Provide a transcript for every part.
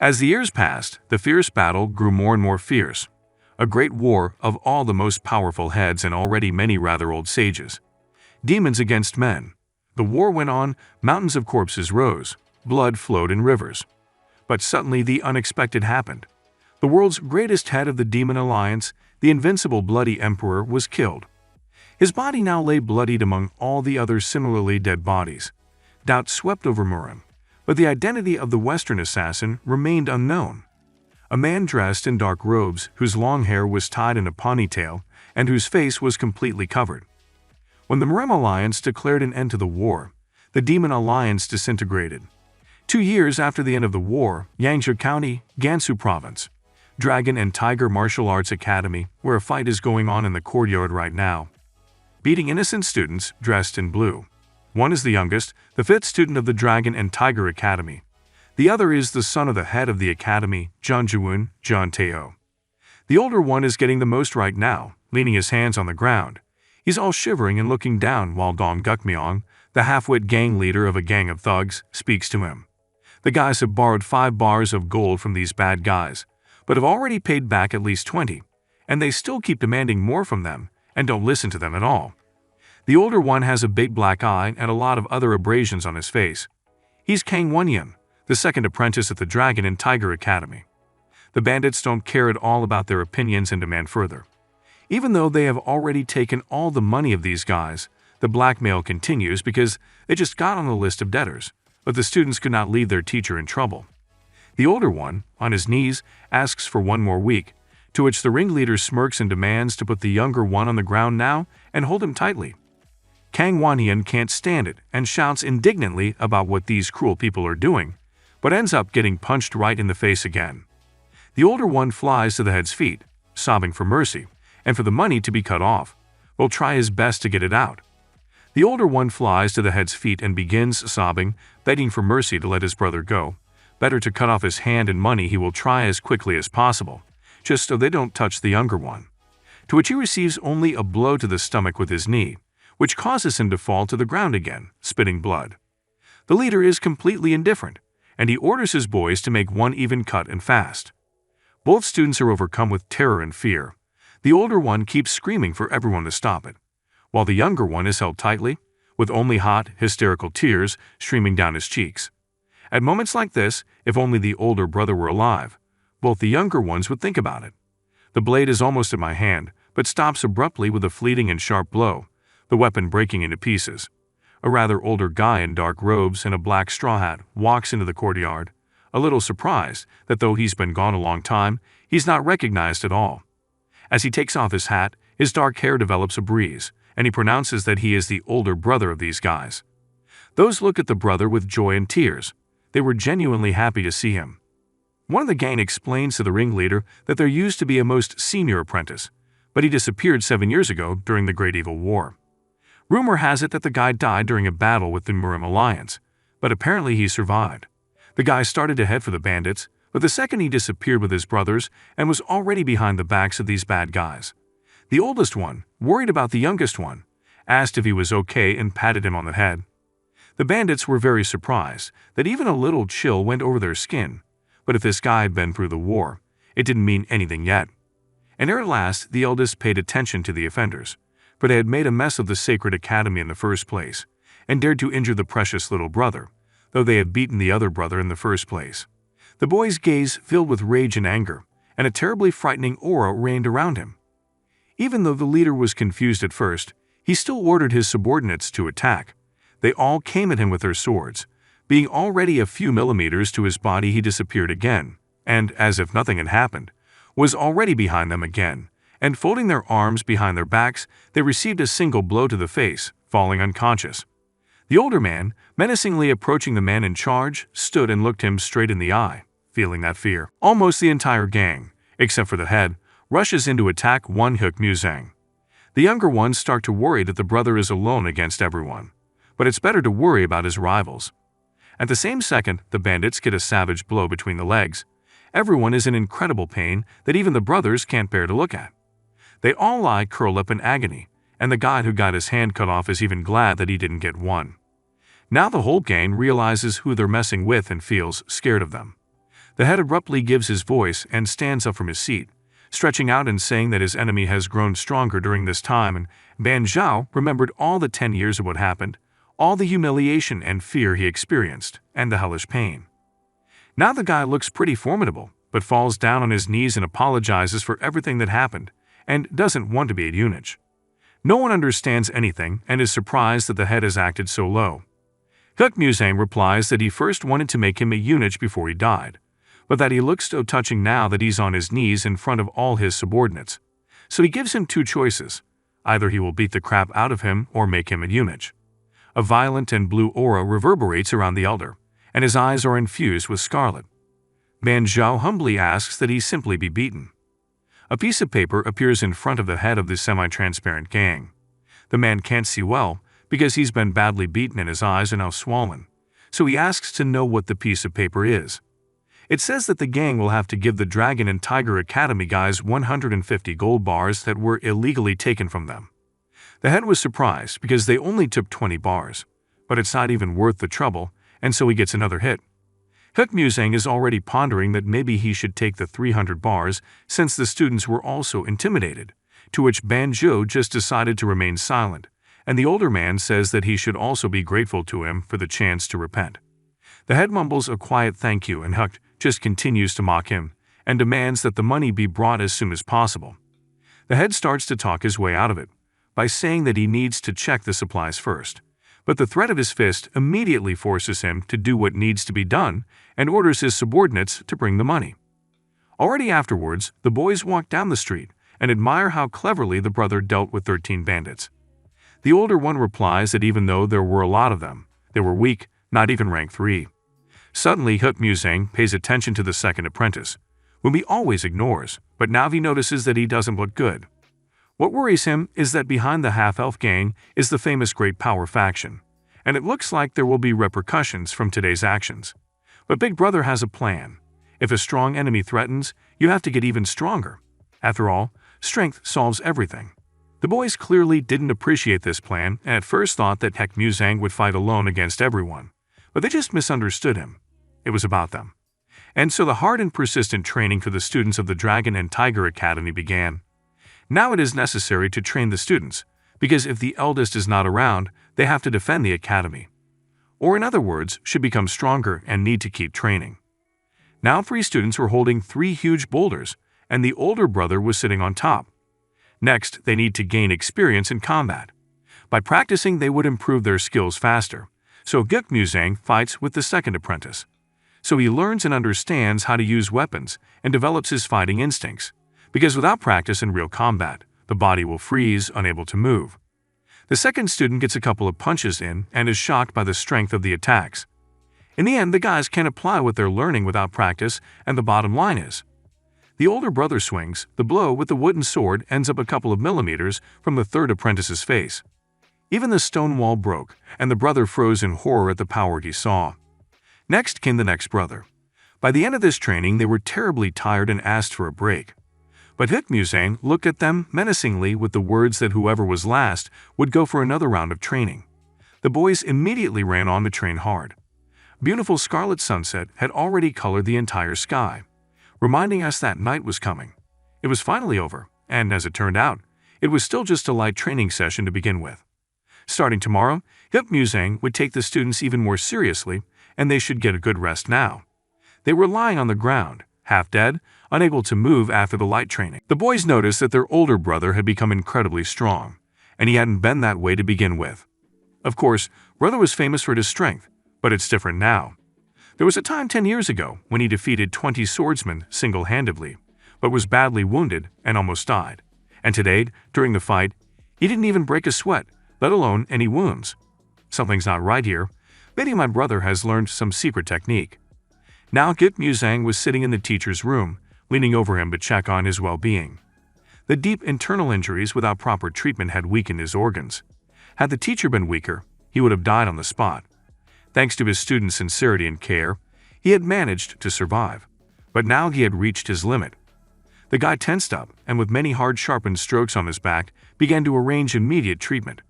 As the years passed, the fierce battle grew more and more fierce. A great war of all the most powerful heads and already many rather old sages. Demons against men. The war went on, mountains of corpses rose, blood flowed in rivers. But suddenly the unexpected happened. The world's greatest head of the demon alliance, the invincible bloody emperor, was killed. His body now lay bloodied among all the other similarly dead bodies. Doubt swept over Murim, but the identity of the Western assassin remained unknown. A man dressed in dark robes, whose long hair was tied in a ponytail, and whose face was completely covered. When the Murim alliance declared an end to the war, the demon alliance disintegrated. 2 years after the end of the war, Yangzhou County, Gansu Province. Dragon and Tiger Martial Arts Academy, where a fight is going on in the courtyard right now. Beating innocent students dressed in blue. One is the youngest, the 5th student of the Dragon and Tiger Academy. The other is the son of the head of the academy, Zhang Zhuun, Zhang Teo. The older one is getting the most right now, leaning his hands on the ground. He's all shivering and looking down while Dong Gukmyong, the half-wit gang leader of a gang of thugs, speaks to him. The guys have borrowed 5 bars of gold from these bad guys, but have already paid back at least 20, and they still keep demanding more from them and don't listen to them at all. The older one has a big black eye and a lot of other abrasions on his face. He's Kang Wonyan, the 2nd apprentice at the Dragon and Tiger Academy. The bandits don't care at all about their opinions and demand further. Even though they have already taken all the money of these guys, the blackmail continues because they just got on the list of debtors, but the students could not leave their teacher in trouble. The older one, on his knees, asks for 1 more week, to which the ringleader smirks and demands to put the younger one on the ground now and hold him tightly. Kang Wonyan can't stand it and shouts indignantly about what these cruel people are doing, but ends up getting punched right in the face again. The older one flies to the head's feet, sobbing for mercy, and for the money to be cut off, will try his best to get it out. The older one flies to the head's feet and begins sobbing, begging for mercy to let his brother go. Better to cut off his hand and money he will try as quickly as possible, just so they don't touch the younger one. To which he receives only a blow to the stomach with his knee, which causes him to fall to the ground again, spitting blood. The leader is completely indifferent, and he orders his boys to make one even cut and fast. Both students are overcome with terror and fear. The older one keeps screaming for everyone to stop it, while the younger one is held tightly, with only hot, hysterical tears streaming down his cheeks. At moments like this, if only the older brother were alive, both the younger ones would think about it. The blade is almost at my hand, but stops abruptly with a fleeting and sharp blow, the weapon breaking into pieces. A rather older guy in dark robes and a black straw hat walks into the courtyard, a little surprised that though he's been gone a long time, he's not recognized at all. As he takes off his hat, his dark hair develops a breeze, and he pronounces that he is the older brother of these guys. Those look at the brother with joy and tears. They were genuinely happy to see him. One of the gang explains to the ringleader that there used to be a most senior apprentice, but he disappeared 7 years ago during the Great Evil War. Rumor has it that the guy died during a battle with the Murim Alliance, but apparently he survived. The guy started to head for the bandits, but the second he disappeared with his brothers and was already behind the backs of these bad guys. The oldest one, worried about the youngest one, asked if he was okay and patted him on the head. The bandits were very surprised that even a little chill went over their skin, but if this guy had been through the war, it didn't mean anything yet. And ere last, the eldest paid attention to the offenders, for they had made a mess of the sacred academy in the first place, and dared to injure the precious little brother, though they had beaten the other brother in the first place. The boy's gaze filled with rage and anger, and a terribly frightening aura reigned around him. Even though the leader was confused at first, he still ordered his subordinates to attack. They all came at him with their swords. Being already a few millimeters to his body, he disappeared again, and, as if nothing had happened, was already behind them again, and folding their arms behind their backs, they received a single blow to the face, falling unconscious. The older man, menacingly approaching the man in charge, stood and looked him straight in the eye, feeling that fear. Almost the entire gang, except for the head, rushes in to attack One Hook Muzang. The younger ones start to worry that the brother is alone against everyone, but it's better to worry about his rivals. At the same second, the bandits get a savage blow between the legs. Everyone is in incredible pain that even the brothers can't bear to look at. They all lie curled up in agony, and the guy who got his hand cut off is even glad that he didn't get one. Now the whole gang realizes who they're messing with and feels scared of them. The head abruptly gives his voice and stands up from his seat, stretching out and saying that his enemy has grown stronger during this time, and Ban Zhao remembered all the 10 years of what happened, all the humiliation and fear he experienced, and the hellish pain. Now the guy looks pretty formidable, but falls down on his knees and apologizes for everything that happened, and doesn't want to be a eunuch. No one understands anything and is surprised that the head has acted so low. Huk Muzang replies that he first wanted to make him a eunuch before he died, but that he looks so touching now that he's on his knees in front of all his subordinates. So he gives him two choices. Either he will beat the crap out of him or make him a eunuch. A violent and blue aura reverberates around the elder, and his eyes are infused with scarlet. Ban Zhao humbly asks that he simply be beaten. A piece of paper appears in front of the head of the semi-transparent gang. The man can't see well because he's been badly beaten and his eyes are now swollen, so he asks to know what the piece of paper is. It says that the gang will have to give the Dragon and Tiger Academy guys 150 gold bars that were illegally taken from them. The head was surprised because they only took 20 bars, but it's not even worth the trouble, and so he gets another hit. Huk Muzang is already pondering that maybe he should take the 300 bars since the students were also intimidated, to which Ban Zhou just decided to remain silent, and the older man says that he should also be grateful to him for the chance to repent. The head mumbles a quiet thank you, and Huk just continues to mock him and demands that the money be brought as soon as possible. The head starts to talk his way out of it by saying that he needs to check the supplies first, but the threat of his fist immediately forces him to do what needs to be done and orders his subordinates to bring the money. Already afterwards, the boys walk down the street and admire how cleverly the brother dealt with 13 bandits. The older one replies that even though there were a lot of them, they were weak, not even rank 3. Suddenly, Huk Muzang pays attention to the second apprentice, whom he always ignores, but now he notices that he doesn't look good. What worries him is that behind the half-elf gang is the famous Great Power faction, and it looks like there will be repercussions from today's actions. But Big Brother has a plan. If a strong enemy threatens, you have to get even stronger. After all, strength solves everything. The boys clearly didn't appreciate this plan and at first thought that Huk Muzang would fight alone against everyone, but they just misunderstood him. It was about them. And so the hard and persistent training for the students of the Dragon and Tiger Academy began. Now it is necessary to train the students, because if the eldest is not around, they have to defend the academy. Or in other words, should become stronger and need to keep training. Now 3 students were holding 3 huge boulders, and the older brother was sitting on top. Next, they need to gain experience in combat. By practicing, they would improve their skills faster. So Huk Muzang fights with the second apprentice. So he learns and understands how to use weapons and develops his fighting instincts, because without practice in real combat, the body will freeze, unable to move. The second student gets a couple of punches in and is shocked by the strength of the attacks. In the end, the guys can apply what they're learning without practice, and the bottom line is, the older brother swings, the blow with the wooden sword ends up a couple of millimeters from the third apprentice's face. Even the stone wall broke, and the brother froze in horror at the power he saw. Next came the next brother. By the end of this training, they were terribly tired and asked for a break. But Huk Muzang looked at them menacingly with the words that whoever was last would go for another round of training. The boys immediately ran on to train hard. Beautiful scarlet sunset had already colored the entire sky, reminding us that night was coming. It was finally over, and as it turned out, it was still just a light training session to begin with. Starting tomorrow, Huk Muzang would take the students even more seriously, and they should get a good rest now. They were lying on the ground, half dead, unable to move after the light training. The boys noticed that their older brother had become incredibly strong, and he hadn't been that way to begin with. Of course, brother was famous for his strength, but it's different now. There was a time 10 years ago when he defeated 20 swordsmen single-handedly, but was badly wounded and almost died. And today, during the fight, he didn't even break a sweat, let alone any wounds. Something's not right here. Maybe my brother has learned some secret technique. Now Huk Muzang was sitting in the teacher's room, leaning over him to check on his well-being. The deep internal injuries without proper treatment had weakened his organs. Had the teacher been weaker, he would have died on the spot. Thanks to his students' sincerity and care, he had managed to survive. But now he had reached his limit. The guy tensed up and with many hard sharpened strokes on his back began to arrange immediate treatment.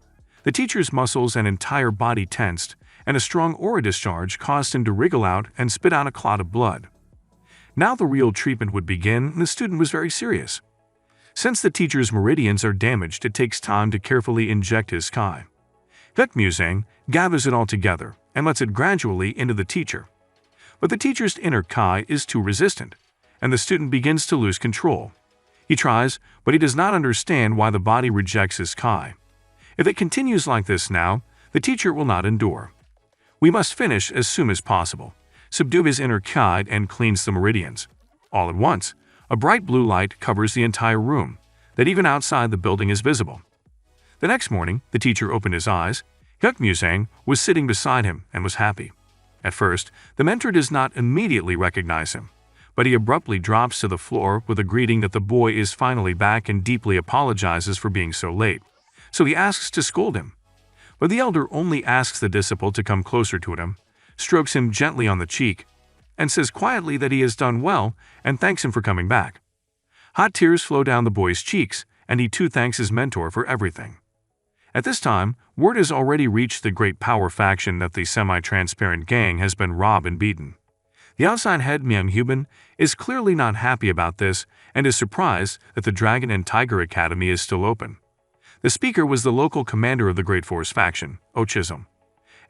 The teacher's muscles and entire body tensed, and a strong aura discharge caused him to wriggle out and spit out a clot of blood. Now the real treatment would begin, and the student was very serious. Since the teacher's meridians are damaged, it takes time to carefully inject his kai. Hukmusang gathers it all together and lets it gradually into the teacher. But the teacher's inner kai is too resistant, and the student begins to lose control. He tries, but he does not understand why the body rejects his kai. If it continues like this now, the teacher will not endure. We must finish as soon as possible, subdue his inner kai and cleanse the meridians. All at once, a bright blue light covers the entire room, that even outside the building is visible. The next morning, the teacher opened his eyes. Hukmusang was sitting beside him and was happy. At first, the mentor does not immediately recognize him, but he abruptly drops to the floor with a greeting that the boy is finally back and deeply apologizes for being so late. So he asks to scold him. But the elder only asks the disciple to come closer to him, strokes him gently on the cheek, and says quietly that he has done well and thanks him for coming back. Hot tears flow down the boy's cheeks, and he too thanks his mentor for everything. At this time, word has already reached the great power faction that the semi-transparent gang has been robbed and beaten. The outside head MANHWA is clearly not happy about this and is surprised that the Dragon and Tiger Academy is still open. The speaker was the local commander of the Great Force faction, Ochism,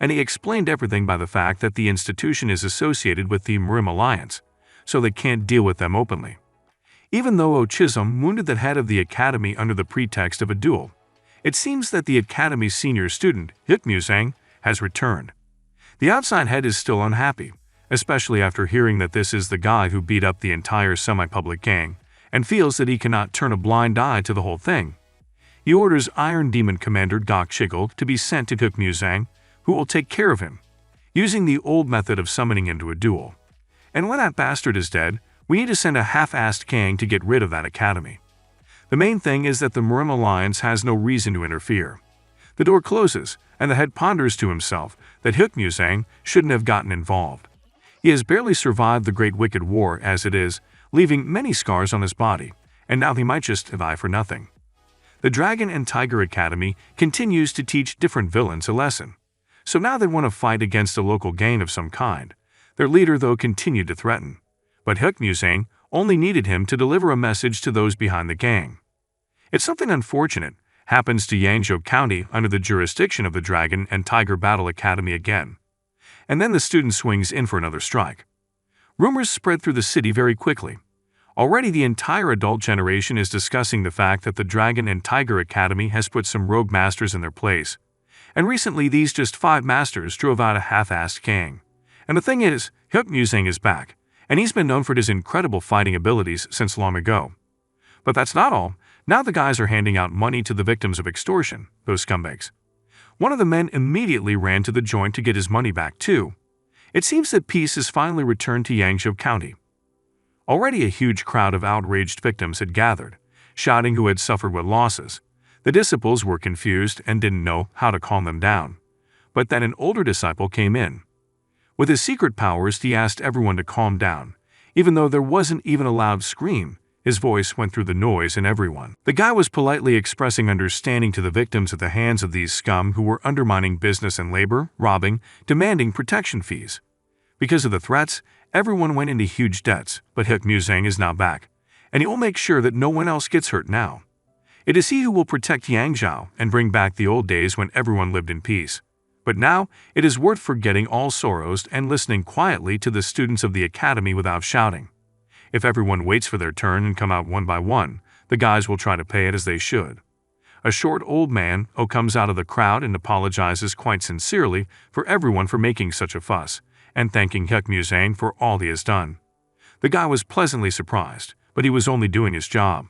and he explained everything by the fact that the institution is associated with the MRIM Alliance, so they can't deal with them openly. Even though Ochism wounded the head of the academy under the pretext of a duel, it seems that the academy's senior student, Hukmusang, has returned. The outside head is still unhappy, especially after hearing that this is the guy who beat up the entire semi-public gang, and feels that he cannot turn a blind eye to the whole thing. He orders Iron Demon Commander Gok Chiggle to be sent to Hukmusang, who will take care of him, using the old method of summoning into a duel. And when that bastard is dead, we need to send a half-assed gang to get rid of that academy. The main thing is that the MRIM Alliance has no reason to interfere. The door closes, and the head ponders to himself that Hukmusang shouldn't have gotten involved. He has barely survived the Great Wicked War as it is, leaving many scars on his body, and now he might just die for nothing. The Dragon and Tiger Academy continues to teach different villains a lesson. So now they want to fight against a local gang of some kind. Their leader, though, continued to threaten. But Hukmusang only needed him to deliver a message to those behind the gang. If something unfortunate happens to Yangzhou County under the jurisdiction of the Dragon and Tiger Battle Academy again, and then the student swings in for another strike. Rumors spread through the city very quickly. Already the entire adult generation is discussing the fact that the Dragon and Tiger Academy has put some rogue masters in their place. And recently these just 5 masters drove out a half-assed gang. And the thing is, Hukmusang is back, and he's been known for his incredible fighting abilities since long ago. But that's not all. Now the guys are handing out money to the victims of extortion, those scumbags. One of the men immediately ran to the joint to get his money back too. It seems that peace has finally returned to Yangzhou County. Already a huge crowd of outraged victims had gathered, shouting who had suffered what losses. The disciples were confused and didn't know how to calm them down. But then an older disciple came in. With his secret powers, he asked everyone to calm down. Even though there wasn't even a loud scream, his voice went through the noise and everyone. The guy was politely expressing understanding to the victims at the hands of these scum who were undermining business and labor, robbing, demanding protection fees. Because of the threats, everyone went into huge debts, but Hukmusang is now back, and he will make sure that no one else gets hurt now. It is he who will protect Yangzhou and bring back the old days when everyone lived in peace. But now, it is worth forgetting all sorrows and listening quietly to the students of the academy without shouting. If everyone waits for their turn and come out one by one, the guys will try to pay it as they should. A short old man comes out of the crowd and apologizes quite sincerely for everyone for making such a fuss, and thanking Hukmusang for all he has done. The guy was pleasantly surprised, but he was only doing his job.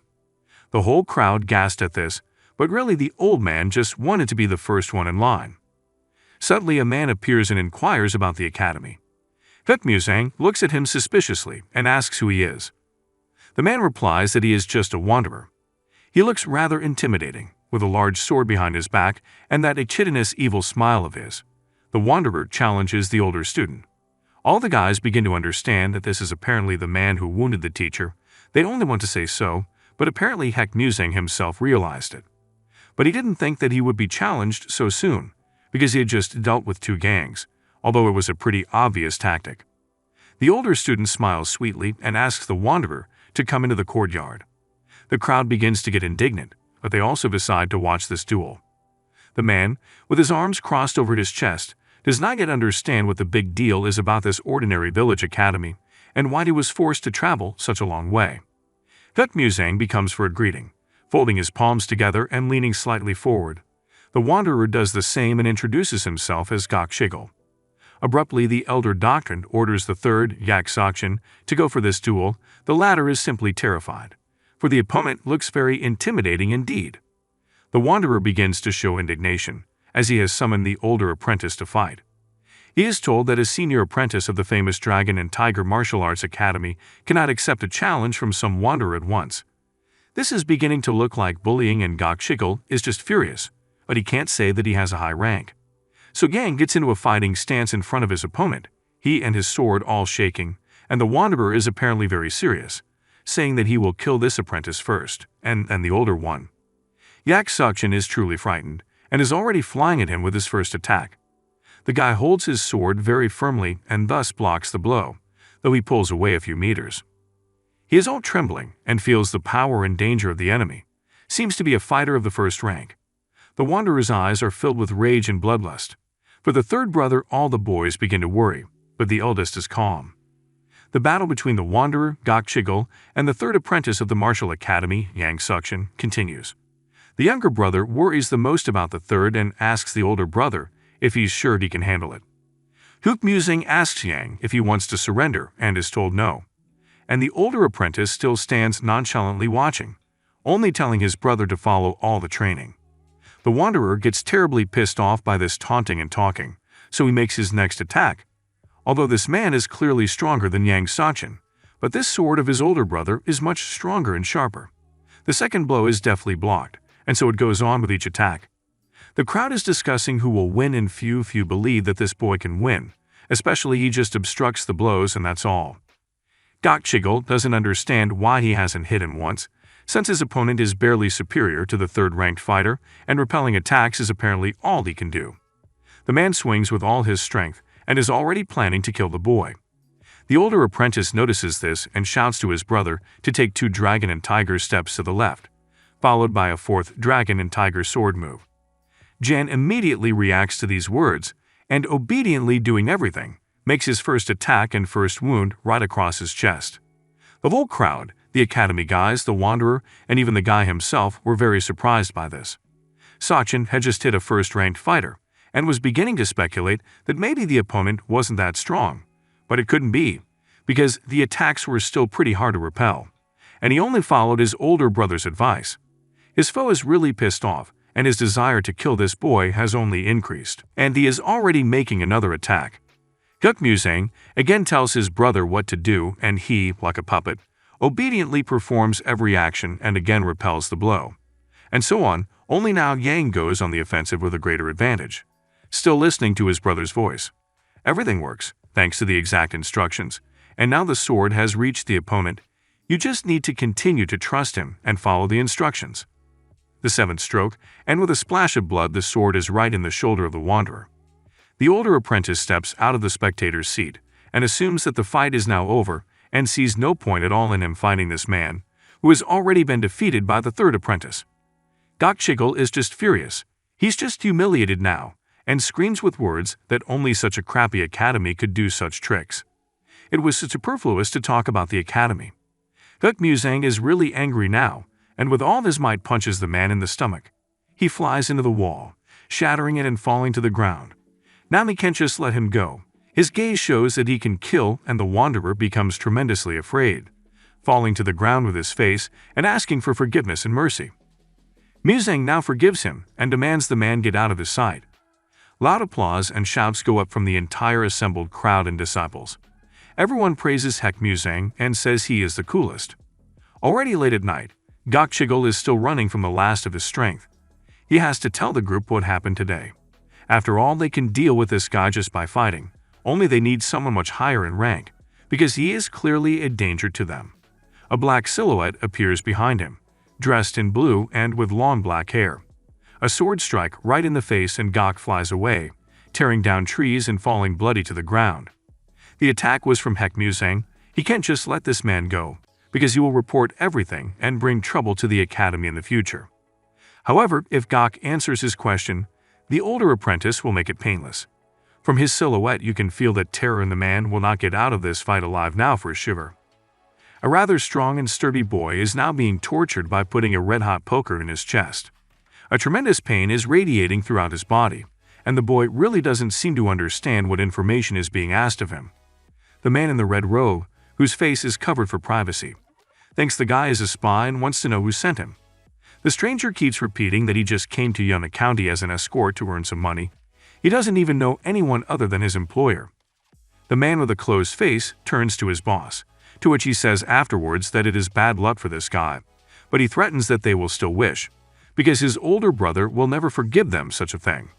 The whole crowd gasped at this, but really the old man just wanted to be the first one in line. Suddenly a man appears and inquires about the academy. Hukmusang looks at him suspiciously and asks who he is. The man replies that he is just a wanderer. He looks rather intimidating, with a large sword behind his back and that echidnous evil smile of his. The wanderer challenges the older student. All the guys begin to understand that this is apparently the man who wounded the teacher. They only want to say so, but apparently Hukmusang himself realized it. But he didn't think that he would be challenged so soon, because he had just dealt with 2 gangs, although it was a pretty obvious tactic. The older student smiles sweetly and asks the wanderer to come into the courtyard. The crowd begins to get indignant, but they also decide to watch this duel. The man, with his arms crossed over his chest, does not yet understand what the big deal is about this ordinary village academy and why he was forced to travel such a long way. Muzang becomes for a greeting, folding his palms together and leaning slightly forward. The wanderer does the same and introduces himself as Shigal. Abruptly, the elder doctrine orders the third, Sokshin, to go for this duel. The latter is simply terrified, for the opponent looks very intimidating indeed. The wanderer begins to show indignation, as he has summoned the older apprentice to fight. He is told that a senior apprentice of the famous Dragon and Tiger Martial Arts Academy cannot accept a challenge from some wanderer at once. This is beginning to look like bullying, and Shigal is just furious, but he can't say that he has a high rank. So Yang gets into a fighting stance in front of his opponent, he and his sword all shaking, and the wanderer is apparently very serious, saying that he will kill this apprentice first, and the older one. Sokshin is truly frightened, and is already flying at him with his first attack. The guy holds his sword very firmly and thus blocks the blow, though he pulls away a few meters. He is all trembling and feels the power and danger of the enemy, seems to be a fighter of the first rank. The wanderer's eyes are filled with rage and bloodlust. For the third brother, all the boys begin to worry, but the eldest is calm. The battle between the wanderer, Shigal, and the third apprentice of the martial academy, Sokshin, continues. The younger brother worries the most about the third and asks the older brother if he's sure he can handle it. Muzang asks Yang if he wants to surrender and is told no. And the older apprentice still stands nonchalantly watching, only telling his brother to follow all the training. The wanderer gets terribly pissed off by this taunting and talking, so he makes his next attack. Although this man is clearly stronger than Sokshin, but this sword of his older brother is much stronger and sharper. The second blow is deftly blocked, and so it goes on with each attack. The crowd is discussing who will win, and few believe that this boy can win, especially he just obstructs the blows and that's all. Shigal doesn't understand why he hasn't hit him once, since his opponent is barely superior to the third-ranked fighter, and repelling attacks is apparently all he can do. The man swings with all his strength and is already planning to kill the boy. The older apprentice notices this and shouts to his brother to take 2 dragon and tiger steps to the left, followed by a 4th dragon and tiger sword move. Jan immediately reacts to these words, and obediently doing everything, makes his first attack and first wound right across his chest. The whole crowd, the academy guys, the wanderer, and even the guy himself were very surprised by this. Sachin had just hit a first-ranked fighter, and was beginning to speculate that maybe the opponent wasn't that strong. But it couldn't be, because the attacks were still pretty hard to repel, and he only followed his older brother's advice. His foe is really pissed off, and his desire to kill this boy has only increased, and he is already making another attack. Muzang again tells his brother what to do, and he, like a puppet, obediently performs every action and again repels the blow. And so on, only now Yang goes on the offensive with a greater advantage, still listening to his brother's voice. Everything works, thanks to the exact instructions, and now the sword has reached the opponent. You just need to continue to trust him and follow the instructions. The 7th stroke, and with a splash of blood, the sword is right in the shoulder of the wanderer. The older apprentice steps out of the spectator's seat and assumes that the fight is now over and sees no point at all in him fighting this man, who has already been defeated by the third apprentice. Shigal is just furious. He's just humiliated now, and screams with words that only such a crappy academy could do such tricks. It was superfluous to talk about the academy. Muzang is really angry now, and with all his might punches the man in the stomach. He flies into the wall, shattering it and falling to the ground. Now he can't just let him go. His gaze shows that he can kill, and the wanderer becomes tremendously afraid, falling to the ground with his face and asking for forgiveness and mercy. Muzang now forgives him and demands the man get out of his sight. Loud applause and shouts go up from the entire assembled crowd and disciples. Everyone praises Muzang and says he is the coolest. Already late at night, Shigal is still running from the last of his strength. He has to tell the group what happened today. After all, they can deal with this guy just by fighting, only they need someone much higher in rank, because he is clearly a danger to them. A black silhouette appears behind him, dressed in blue and with long black hair. A sword strike right in the face and Gok flies away, tearing down trees and falling bloody to the ground. The attack was from Heck Musang. He can't just let this man go, because he will report everything and bring trouble to the academy in the future. However, if Gok answers his question, the older apprentice will make it painless. From his silhouette, you can feel that terror in the man will not get out of this fight alive now for a shiver. A rather strong and sturdy boy is now being tortured by putting a red-hot poker in his chest. A tremendous pain is radiating throughout his body, and the boy really doesn't seem to understand what information is being asked of him. The man in the red robe, whose face is covered for privacy, thinks the guy is a spy and wants to know who sent him. The stranger keeps repeating that he just came to Yuna County as an escort to earn some money. He doesn't even know anyone other than his employer. The man with a closed face turns to his boss, to which he says afterwards that it is bad luck for this guy, but he threatens that they will still wish, because his older brother will never forgive them such a thing.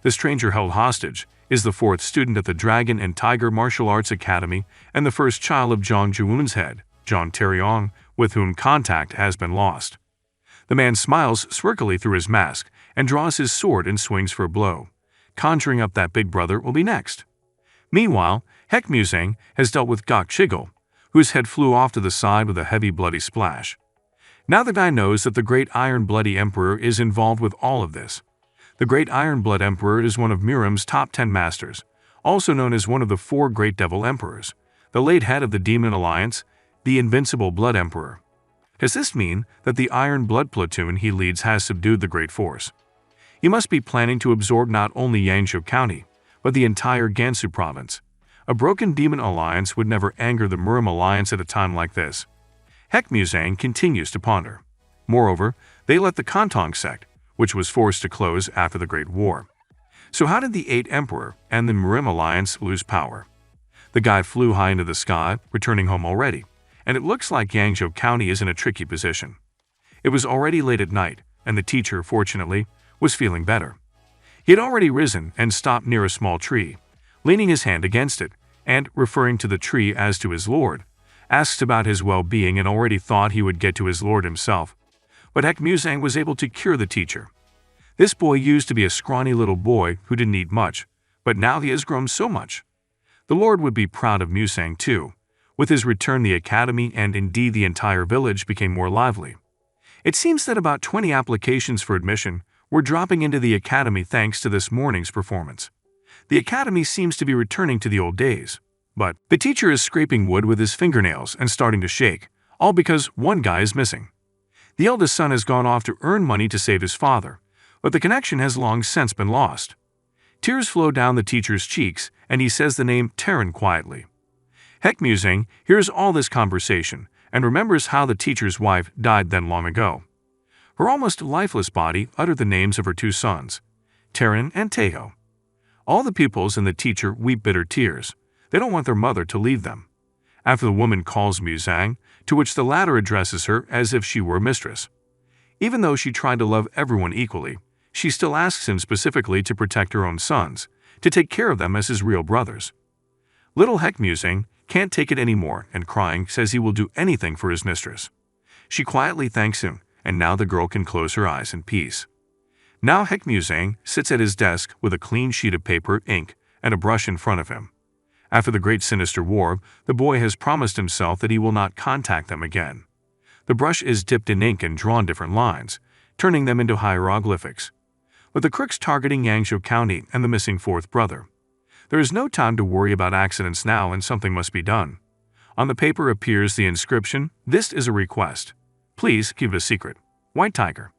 The stranger held hostage is the fourth student at the Dragon and Tiger Martial Arts Academy and the first child of Zhang Juun's head, Zhang Taryong, with whom contact has been lost. The man smiles smirkily through his mask and draws his sword and swings for a blow, conjuring up that big brother will be next. Meanwhile, Heck Musang has dealt with Gok Chigel, whose head flew off to the side with a heavy bloody splash. Now the guy knows that the Great Iron Bloody Emperor is involved with all of this. The Great Iron Blood Emperor is one of Mirim's top 10 masters, also known as one of the 4 Great Devil Emperors, the late head of the Demon Alliance, the Invincible Blood Emperor. Does this mean that the Iron Blood platoon he leads has subdued the Great Force? He must be planning to absorb not only Yangzhou County, but the entire Gansu province. A broken Demon Alliance would never anger the Mirim Alliance at a time like this. Heck Musang continues to ponder. Moreover, they let the Kantong sect, which was forced to close after the Great War. So how did the 8th Emperor and the Mirim Alliance lose power? The guy flew high into the sky, returning home already, and it looks like Yangzhou County is in a tricky position. It was already late at night, and the teacher, fortunately, was feeling better. He had already risen and stopped near a small tree, leaning his hand against it, and, referring to the tree as to his lord, asked about his well-being and already thought he would get to his lord himself. But Heck Musang was able to cure the teacher. This boy used to be a scrawny little boy who didn't eat much, but now he has grown so much. The lord would be proud of Musang too. With his return, the academy and indeed the entire village became more lively. It seems that about 20 applications for admission were dropping into the academy thanks to this morning's performance. The academy seems to be returning to the old days. But the teacher is scraping wood with his fingernails and starting to shake, all because one guy is missing. The eldest son has gone off to earn money to save his father, but the connection has long since been lost. Tears flow down the teacher's cheeks, and he says the name Terran quietly. Heck Musang hears all this conversation and remembers how the teacher's wife died then long ago. Her almost lifeless body uttered the names of her 2 sons, Terran and Taeho. All the pupils and the teacher weep bitter tears. They don't want their mother to leave them. After the woman calls Musang, to which the latter addresses her as if she were a mistress. Even though she tried to love everyone equally, she still asks him specifically to protect her own sons, to take care of them as his real brothers. Little Heck Musang can't take it anymore and crying says he will do anything for his mistress. She quietly thanks him, and now the girl can close her eyes in peace. Now Heck Musang sits at his desk with a clean sheet of paper, ink, and a brush in front of him. After the Great Sinister War, the boy has promised himself that he will not contact them again. The brush is dipped in ink and drawn different lines, turning them into hieroglyphics. But the crooks targeting Yangzhou County and the missing 4th brother. There is no time to worry about accidents now, and something must be done. On the paper appears the inscription, "This is a request. Please keep it a secret. White Tiger."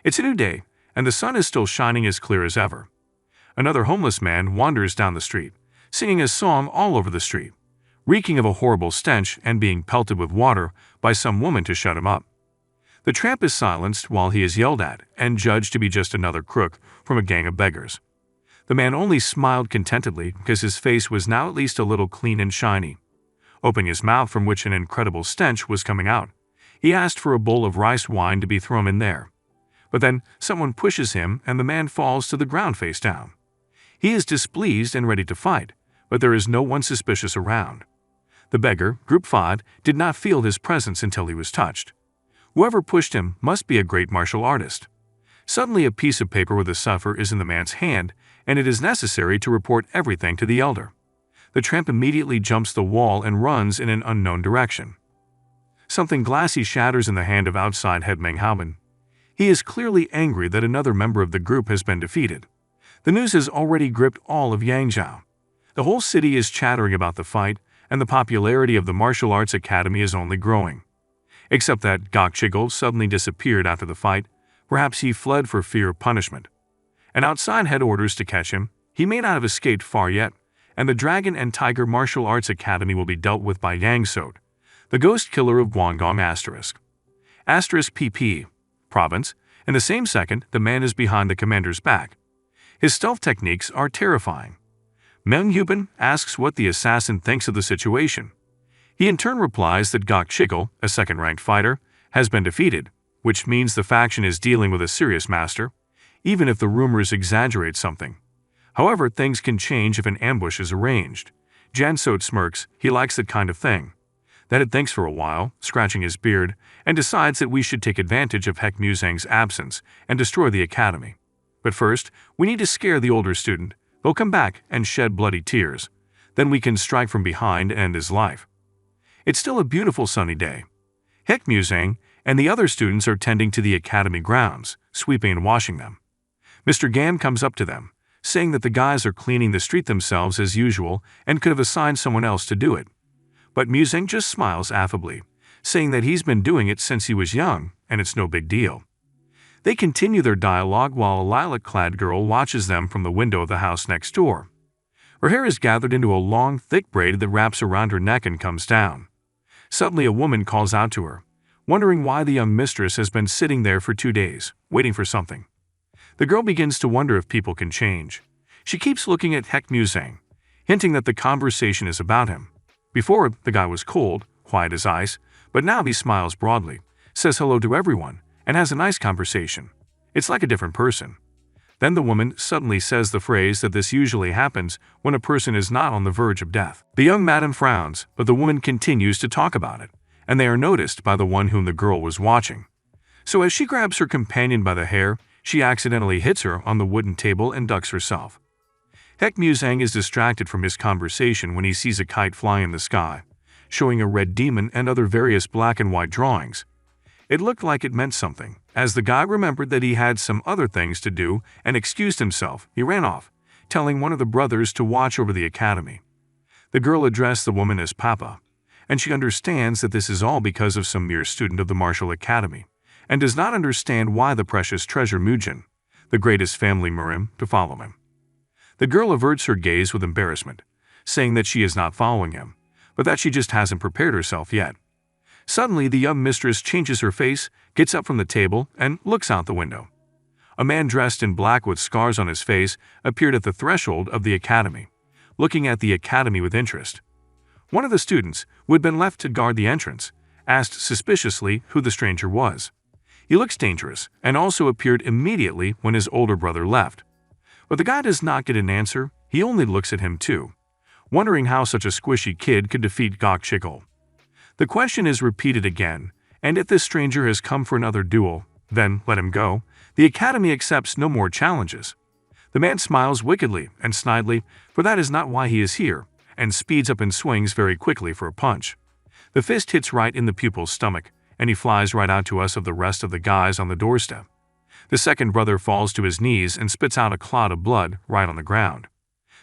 It's a new day, and the sun is still shining as clear as ever. Another homeless man wanders down the street, singing a song all over the street, reeking of a horrible stench and being pelted with water by some woman to shut him up. The tramp is silenced while he is yelled at and judged to be just another crook from a gang of beggars. The man only smiled contentedly because his face was now at least a little clean and shiny. Opening his mouth, from which an incredible stench was coming out, he asked for a bowl of rice wine to be thrown in there. But then someone pushes him and the man falls to the ground face down. He is displeased and ready to fight, but there is no one suspicious around. The beggar, Group 5, did not feel his presence until he was touched. Whoever pushed him must be a great martial artist. Suddenly a piece of paper with a cipher is in the man's hand, and it is necessary to report everything to the elder. The tramp immediately jumps the wall and runs in an unknown direction. Something glassy shatters in the hand of outside head MANHWA. He is clearly angry that another member of the group has been defeated. The news has already gripped all of Yangzhou. The whole city is chattering about the fight, and the popularity of the martial arts academy is only growing. Except that Gok Chigel suddenly disappeared after the fight. Perhaps he fled for fear of punishment. And outside had orders to catch him. He may not have escaped far yet, and the Dragon and Tiger Martial Arts Academy will be dealt with by Yang Sot, the ghost killer of Guangdong *. PP. Province. In the same second, the man is behind the commander's back. His stealth techniques are terrifying. MANHWA asks what the assassin thinks of the situation. He in turn replies that Gok Chigel, a second-ranked fighter, has been defeated, which means the faction is dealing with a serious master, even if the rumors exaggerate something. However, things can change if an ambush is arranged. Jansot smirks. He likes that kind of thing. That it thinks for a while, scratching his beard, and decides that we should take advantage of Heck Musang's absence and destroy the academy. But first, we need to scare the older student. They'll come back and shed bloody tears. Then we can strike from behind and end his life. It's still a beautiful sunny day. Heck Musang and the other students are tending to the academy grounds, sweeping and washing them. Mr. Gan comes up to them, saying that the guys are cleaning the street themselves as usual and could have assigned someone else to do it. But Musang just smiles affably, saying that he's been doing it since he was young and it's no big deal. They continue their dialogue while a lilac-clad girl watches them from the window of the house next door. Her hair is gathered into a long, thick braid that wraps around her neck and comes down. Suddenly a woman calls out to her, wondering why the young mistress has been sitting there for 2 days, waiting for something. The girl begins to wonder if people can change. She keeps looking at Heck Musang, hinting that the conversation is about him. Before, the guy was cold, quiet as ice, but now he smiles broadly, says hello to everyone, and has a nice conversation. It's like a different person. Then the woman suddenly says the phrase that this usually happens when a person is not on the verge of death. The young madam frowns, but the woman continues to talk about it, and they are noticed by the one whom the girl was watching. So as she grabs her companion by the hair, she accidentally hits her on the wooden table and ducks herself. Heck Musang is distracted from his conversation when he sees a kite fly in the sky, showing a red demon and other various black and white drawings. It looked like it meant something. As the guy remembered that he had some other things to do and excused himself, he ran off, telling one of the brothers to watch over the academy. The girl addressed the woman as Papa, and she understands that this is all because of some mere student of the martial academy, and does not understand why the precious treasure Mujin, the greatest family Murim, to follow him. The girl averts her gaze with embarrassment, saying that she is not following him, but that she just hasn't prepared herself yet. Suddenly, the young mistress changes her face, gets up from the table, and looks out the window. A man dressed in black with scars on his face appeared at the threshold of the academy, looking at the academy with interest. One of the students, who had been left to guard the entrance, asked suspiciously who the stranger was. He looks dangerous, and also appeared immediately when his older brother left. But the guy does not get an answer. He only looks at him too, wondering how such a squishy kid could defeat Gok Chigel. The question is repeated again, and if this stranger has come for another duel, then let him go. The academy accepts no more challenges. The man smiles wickedly and snidely, for that is not why he is here, and speeds up and swings very quickly for a punch. The fist hits right in the pupil's stomach, and he flies right out to us of the rest of the guys on the doorstep. The second brother falls to his knees and spits out a clot of blood right on the ground.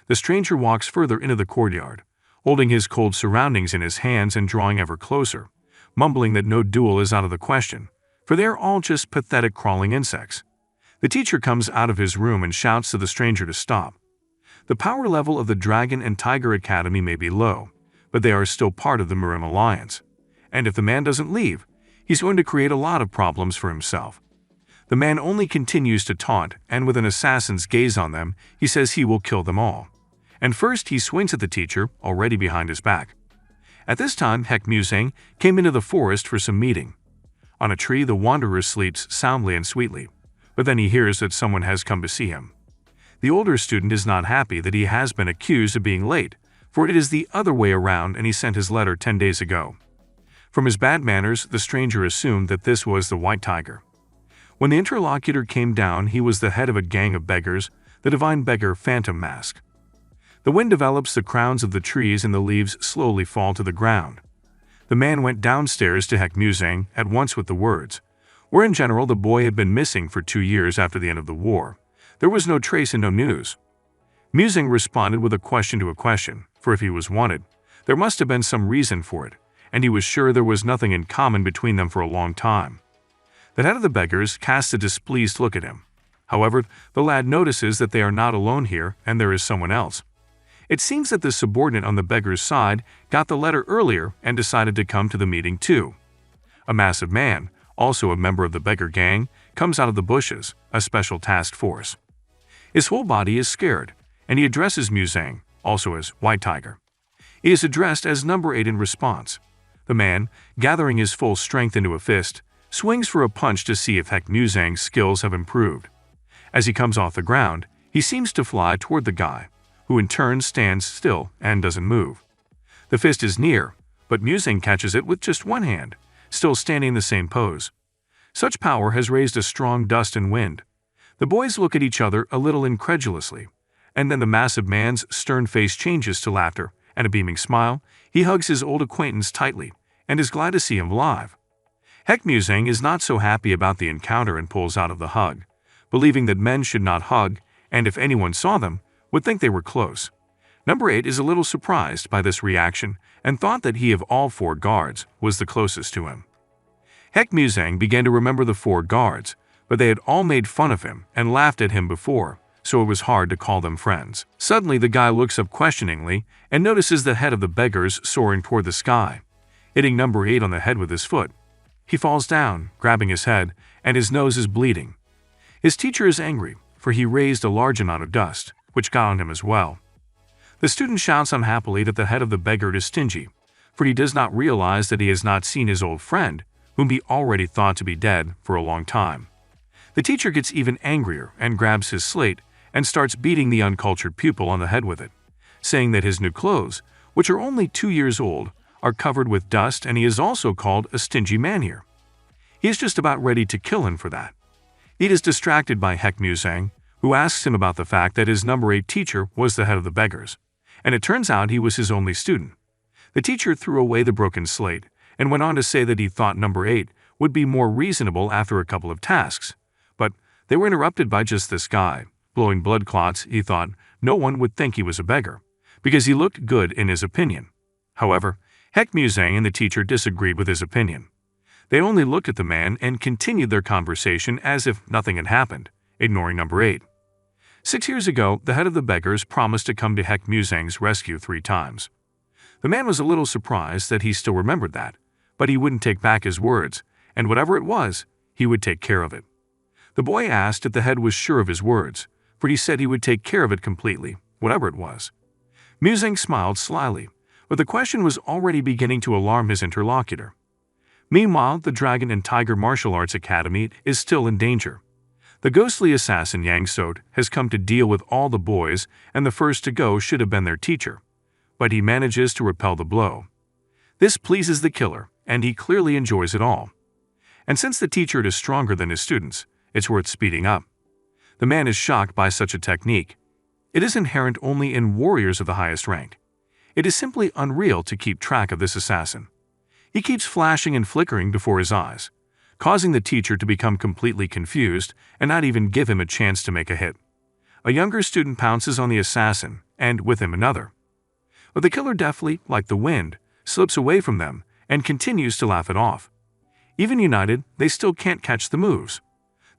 The stranger walks further into the courtyard, holding his cold surroundings in his hands and drawing ever closer, mumbling that no duel is out of the question, for they are all just pathetic crawling insects. The teacher comes out of his room and shouts to the stranger to stop. The power level of the Dragon and Tiger Academy may be low, but they are still part of the Murim Alliance, and if the man doesn't leave, he's going to create a lot of problems for himself. The man only continues to taunt, and with an assassin's gaze on them, he says he will kill them all. And first he swings at the teacher, already behind his back. At this time, Heck Musang came into the forest for some meeting. On a tree, the wanderer sleeps soundly and sweetly, but then he hears that someone has come to see him. The older student is not happy that he has been accused of being late, for it is the other way around and he sent his letter 10 days ago. From his bad manners, the stranger assumed that this was the White Tiger. When the interlocutor came down, he was the head of a gang of beggars, the divine beggar Phantom Mask. The wind develops the crowns of the trees and the leaves slowly fall to the ground. The man went downstairs to Heck Musang at once with the words, where in general the boy had been missing for 2 years after the end of the war. There was no trace and no news. Musang responded with a question to a question, for if he was wanted, there must have been some reason for it, and he was sure there was nothing in common between them for a long time. The head of the beggars casts a displeased look at him. However, the lad notices that they are not alone here and there is someone else. It seems that the subordinate on the beggar's side got the letter earlier and decided to come to the meeting too. A massive man, also a member of the beggar gang, comes out of the bushes, a special task force. His whole body is scared, and he addresses Musang, also as White Tiger. He is addressed as number 8 in response. The man, gathering his full strength into a fist, swings for a punch to see if Heck Musang's skills have improved. As he comes off the ground, he seems to fly toward the guy, who in turn stands still and doesn't move. The fist is near, but Musang catches it with just one hand, still standing in the same pose. Such power has raised a strong dust and wind. The boys look at each other a little incredulously, and then the massive man's stern face changes to laughter and a beaming smile. He hugs his old acquaintance tightly and is glad to see him alive. Heck Musang is not so happy about the encounter and pulls out of the hug, believing that men should not hug, and if anyone saw them, would think they were close. Number 8 is a little surprised by this reaction and thought that he of all 4 guards was the closest to him. Heck Musang began to remember the 4 guards, but they had all made fun of him and laughed at him before, so it was hard to call them friends. Suddenly the guy looks up questioningly and notices the head of the beggars soaring toward the sky, hitting number 8 on the head with his foot. He falls down, grabbing his head, and his nose is bleeding. His teacher is angry, for he raised a large amount of dust, which got on him as well. The student shouts unhappily that the head of the beggar is stingy, for he does not realize that he has not seen his old friend, whom he already thought to be dead for a long time. The teacher gets even angrier and grabs his slate and starts beating the uncultured pupil on the head with it, saying that his new clothes, which are only 2 years old, are covered with dust and he is also called a stingy man here. He is just about ready to kill him for that. He is distracted by Heck Musang, who asks him about the fact that his number 8 teacher was the head of the beggars, and it turns out he was his only student. The teacher threw away the broken slate and went on to say that he thought number 8 would be more reasonable after a couple of tasks, but they were interrupted by just this guy, blowing blood clots. He thought no one would think he was a beggar, because he looked good in his opinion. However, Heck Musang and the teacher disagreed with his opinion. They only looked at the man and continued their conversation as if nothing had happened, ignoring number 8. 6 years ago, the head of the beggars promised to come to Heck Musang's rescue 3 times. The man was a little surprised that he still remembered that, but he wouldn't take back his words, and whatever it was, he would take care of it. The boy asked if the head was sure of his words, for he said he would take care of it completely, whatever it was. Musang smiled slyly, but the question was already beginning to alarm his interlocutor. Meanwhile, the Dragon and Tiger Martial Arts Academy is still in danger. The ghostly assassin Yang Sot has come to deal with all the boys, and the first to go should have been their teacher, but he manages to repel the blow. This pleases the killer, and he clearly enjoys it all. And since the teacher is stronger than his students, it's worth speeding up. The man is shocked by such a technique. It is inherent only in warriors of the highest rank. It is simply unreal to keep track of this assassin. He keeps flashing and flickering before his eyes, causing the teacher to become completely confused and not even give him a chance to make a hit. A younger student pounces on the assassin, and with him another. But the killer deftly, like the wind, slips away from them and continues to laugh it off. Even united, they still can't catch the moves.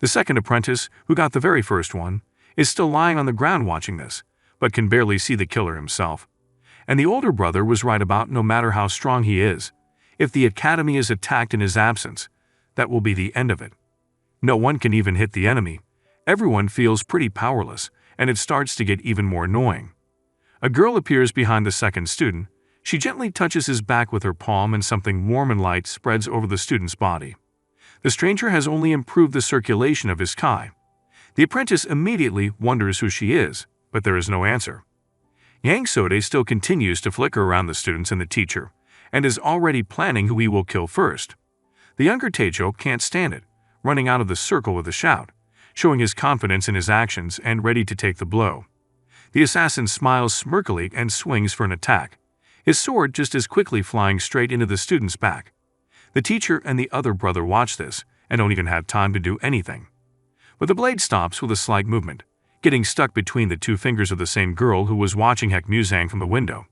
The second apprentice, who got the very first one, is still lying on the ground watching this, but can barely see the killer himself. And the older brother was right about no matter how strong he is, if the academy is attacked in his absence, that will be the end of it. No one can even hit the enemy. Everyone feels pretty powerless, and it starts to get even more annoying. A girl appears behind the second student. She gently touches his back with her palm and something warm and light spreads over the student's body. The stranger has only improved the circulation of his Kai. The apprentice immediately wonders who she is, but there is no answer. Yang Sode still continues to flicker around the students and the teacher, and is already planning who he will kill first. The younger Tejo can't stand it, running out of the circle with a shout, showing his confidence in his actions and ready to take the blow. The assassin smiles smirkily and swings for an attack, his sword just as quickly flying straight into the student's back. The teacher and the other brother watch this and don't even have time to do anything. But the blade stops with a slight movement, getting stuck between the two fingers of the same girl who was watching Hek Muzang from the window.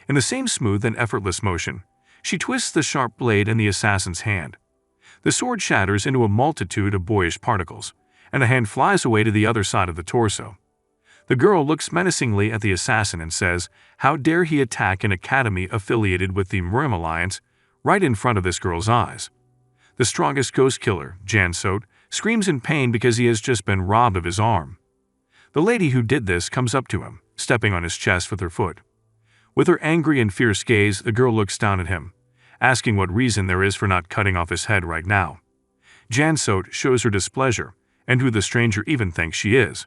In the same smooth and effortless motion, she twists the sharp blade in the assassin's hand. The sword shatters into a multitude of boyish particles, and the hand flies away to the other side of the torso. The girl looks menacingly at the assassin and says, "How dare he attack an academy affiliated with the MANHWA Alliance right in front of this girl's eyes?" The strongest ghost killer, Jan Sot, screams in pain because he has just been robbed of his arm. The lady who did this comes up to him, stepping on his chest with her foot. With her angry and fierce gaze, the girl looks down at him, asking what reason there is for not cutting off his head right now. Jan Sot shows her displeasure, and who the stranger even thinks she is.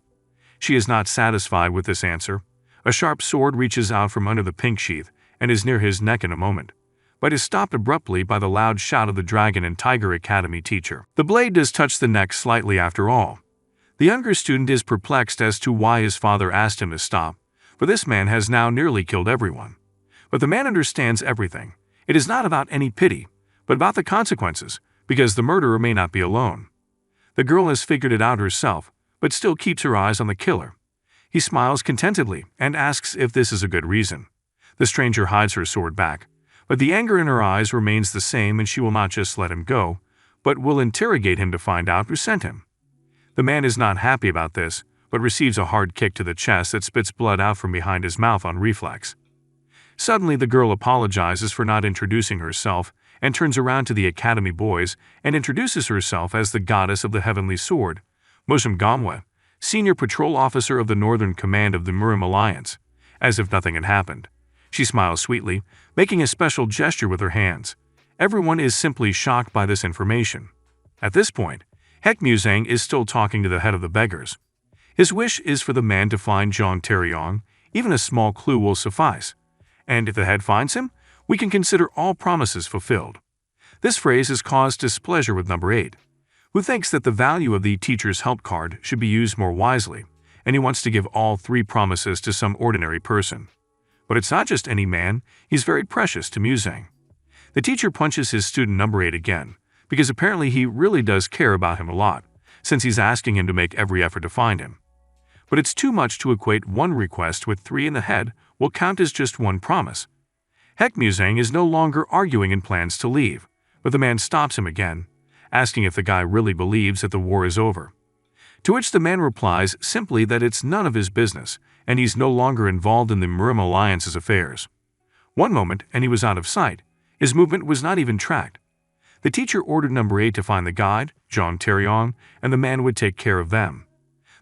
She is not satisfied with this answer. A sharp sword reaches out from under the pink sheath and is near his neck in a moment, but is stopped abruptly by the loud shout of the Dragon and Tiger Academy teacher. The blade does touch the neck slightly after all. The younger student is perplexed as to why his father asked him to stop, for this man has now nearly killed everyone. But the man understands everything. It is not about any pity, but about the consequences, because the murderer may not be alone. The girl has figured it out herself, but still keeps her eyes on the killer. He smiles contentedly and asks if this is a good reason. The stranger hides her sword back, but the anger in her eyes remains the same, and she will not just let him go, but will interrogate him to find out who sent him. The man is not happy about this, but receives a hard kick to the chest that spits blood out from behind his mouth on reflex. Suddenly, the girl apologizes for not introducing herself and turns around to the academy boys and introduces herself as the goddess of the heavenly sword, MANHWA, senior patrol officer of the Northern Command of the MANHWA Alliance. As if nothing had happened, she smiles sweetly, making a special gesture with her hands. Everyone is simply shocked by this information. At this point, Hek Muzang is still talking to the head of the beggars. His wish is for the man to find Zhang Taeyong. Even a small clue will suffice. And if the head finds him, we can consider all promises fulfilled. This phrase has caused displeasure with number 8, who thinks that the value of the teacher's help card should be used more wisely, and he wants to give all 3 promises to some ordinary person. But it's not just any man, he's very precious to Muzang. The teacher punches his student number 8 again, because apparently he really does care about him a lot, since he's asking him to make every effort to find him. But it's too much to equate one request with 3 in the head will count as just one promise. Hek Muzang is no longer arguing and plans to leave, but the man stops him again, asking if the guy really believes that the war is over. To which the man replies simply that it's none of his business, and he's no longer involved in the MANHWA Alliance's affairs. One moment, and he was out of sight. His movement was not even tracked. The teacher ordered number 8 to find the guide, Zhang Taeyong, and the man would take care of them.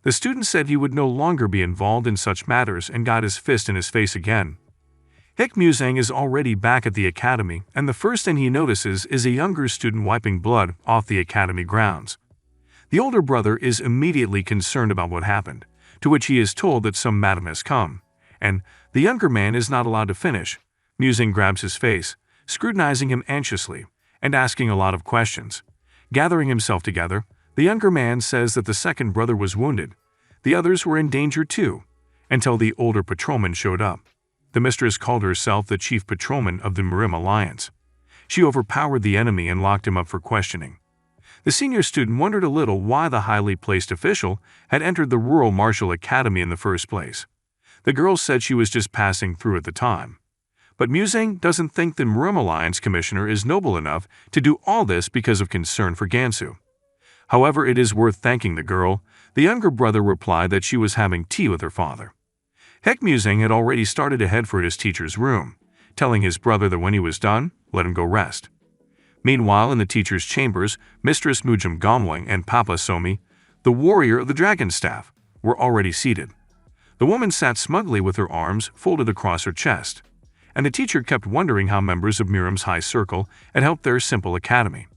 The student said he would no longer be involved in such matters and got his fist in his face again. Hek Muzang is already back at the academy, and the first thing he notices is a younger student wiping blood off the academy grounds. The older brother is immediately concerned about what happened, to which he is told that some madam has come, and the younger man is not allowed to finish. Muzang grabs his face, scrutinizing him anxiously, and asking a lot of questions. Gathering himself together, the younger man says that the second brother was wounded. The others were in danger too, until the older patrolman showed up. The mistress called herself the chief patrolman of the MANHWA Alliance. She overpowered the enemy and locked him up for questioning. The senior student wondered a little why the highly placed official had entered the Rural Martial Academy in the first place. The girl said she was just passing through at the time. But Muzang doesn't think the MANHWA Alliance commissioner is noble enough to do all this because of concern for Gansu. However, it is worth thanking the girl. The younger brother replied that she was having tea with her father. Hek Muzang had already started to head for his teacher's room, telling his brother that when he was done, let him go rest. Meanwhile, in the teacher's chambers, Mistress Mujum Gomwang and Papa Somi, the warrior of the dragon staff, were already seated. The woman sat smugly with her arms folded across her chest, and the teacher kept wondering how members of Miriam's high circle had helped their simple academy.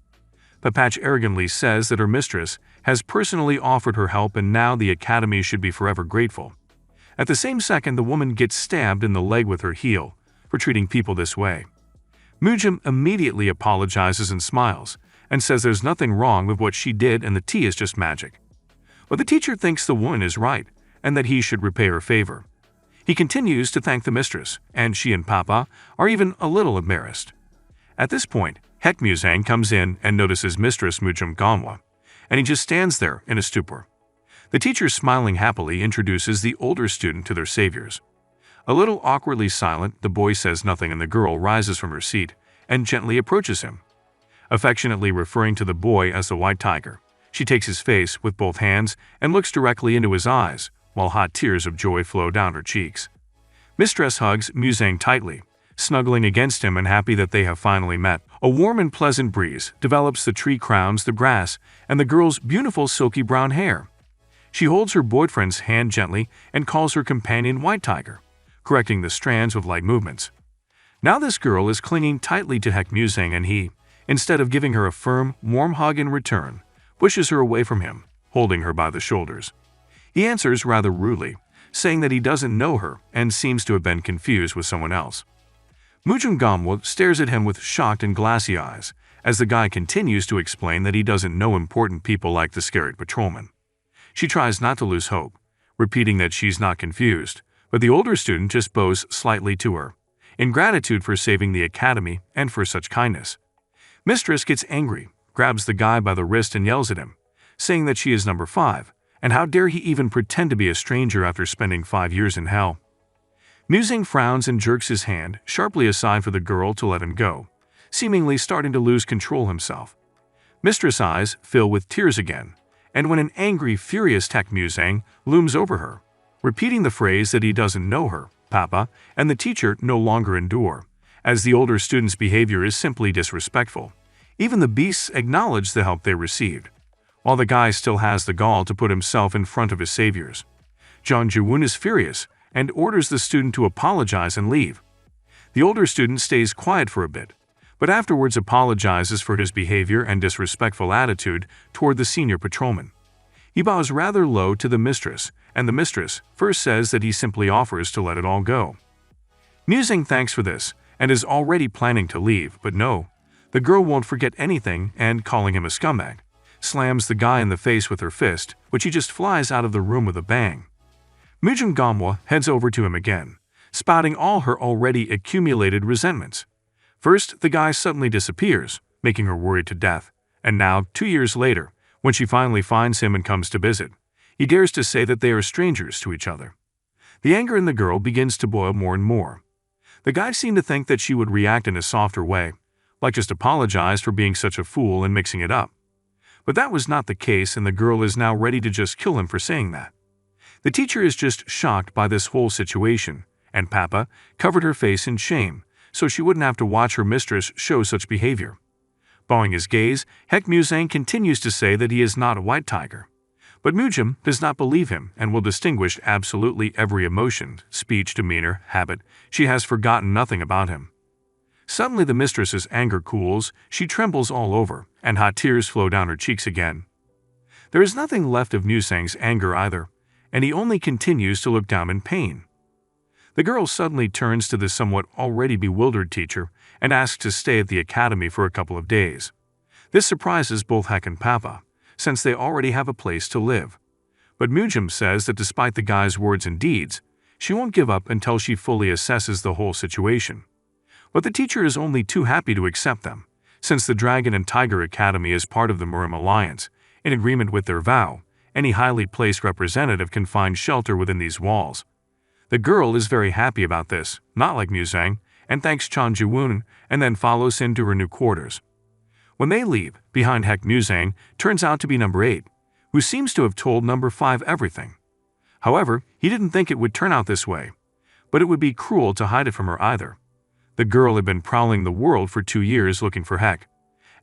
Papach arrogantly says that her mistress has personally offered her help and now the academy should be forever grateful. At the same second, the woman gets stabbed in the leg with her heel for treating people this way. Mujum immediately apologizes and smiles, and says there's nothing wrong with what she did and the tea is just magic. But the teacher thinks the woman is right, and that he should repay her favor. He continues to thank the mistress, and she and Papa are even a little embarrassed. At this point, Hek Musang comes in and notices Mistress Mujum Ganwa, and he just stands there in a stupor. The teacher, smiling happily, introduces the older student to their saviors. A little awkwardly silent, the boy says nothing and the girl rises from her seat and gently approaches him. Affectionately referring to the boy as the White Tiger, she takes his face with both hands and looks directly into his eyes, while hot tears of joy flow down her cheeks. Mistress hugs Musang tightly, snuggling against him and happy that they have finally met. A warm and pleasant breeze develops the tree crowns, the grass, and the girl's beautiful silky brown hair. She holds her boyfriend's hand gently and calls her companion White Tiger, correcting the strands with light movements. Now this girl is clinging tightly to Hek Musang, and he, instead of giving her a firm, warm hug in return, pushes her away from him, holding her by the shoulders. He answers rather rudely, saying that he doesn't know her and seems to have been confused with someone else. Mujum Ganwa stares at him with shocked and glassy eyes, as the guy continues to explain that he doesn't know important people like the scared patrolman. She tries not to lose hope, repeating that she's not confused, but the older student just bows slightly to her, in gratitude for saving the academy and for such kindness. Mistress gets angry, grabs the guy by the wrist and yells at him, saying that she is number 5, and how dare he even pretend to be a stranger after spending 5 years in hell. Musang frowns and jerks his hand sharply aside for the girl to let him go, seemingly starting to lose control himself. Mistress' eyes fill with tears again, and when an angry, furious Hek Musang looms over her, repeating the phrase that he doesn't know her, Papa, and the teacher no longer endure, as the older student's behavior is simply disrespectful. Even the beasts acknowledge the help they received, while the guy still has the gall to put himself in front of his saviors. John Ji-woon is furious and orders the student to apologize and leave. The older student stays quiet for a bit, but afterwards apologizes for his behavior and disrespectful attitude toward the senior patrolman. He bows rather low to the mistress, and the mistress first says that he simply offers to let it all go. Musang thanks for this and is already planning to leave, but no, the girl won't forget anything and, calling him a scumbag, slams the guy in the face with her fist, which he just flies out of the room with a bang. Mujum Ganwa heads over to him again, spouting all her already accumulated resentments. First, the guy suddenly disappears, making her worried to death, and now, 2 years later, when she finally finds him and comes to visit, he dares to say that they are strangers to each other. The anger in the girl begins to boil more and more. The guy seemed to think that she would react in a softer way, like just apologize for being such a fool and mixing it up. But that was not the case, and the girl is now ready to just kill him for saying that. The teacher is just shocked by this whole situation, and Papa covered her face in shame so she wouldn't have to watch her mistress show such behavior. Bowing his gaze, Hek Musang continues to say that he is not a white tiger. But Mujum does not believe him and will distinguish absolutely every emotion, speech, demeanor, habit. She has forgotten nothing about him. Suddenly the mistress's anger cools, she trembles all over, and hot tears flow down her cheeks again. There is nothing left of Musang's anger either, and he only continues to look down in pain. The girl suddenly turns to the somewhat already bewildered teacher and asks to stay at the academy for a couple of days. This surprises both Hek and Papa, since they already have a place to live. But Mujum says that despite the guy's words and deeds, she won't give up until she fully assesses the whole situation. But the teacher is only too happy to accept them, since the Dragon and Tiger Academy is part of the Murim Alliance. In agreement with their vow, any highly placed representative can find shelter within these walls. The girl is very happy about this, not like Musang, and thanks Chon Ji-woon and then follows him to her new quarters. When they leave, behind Hek Musang turns out to be number 8, who seems to have told number 5 everything. However, he didn't think it would turn out this way, but it would be cruel to hide it from her either. The girl had been prowling the world for 2 years looking for Hek.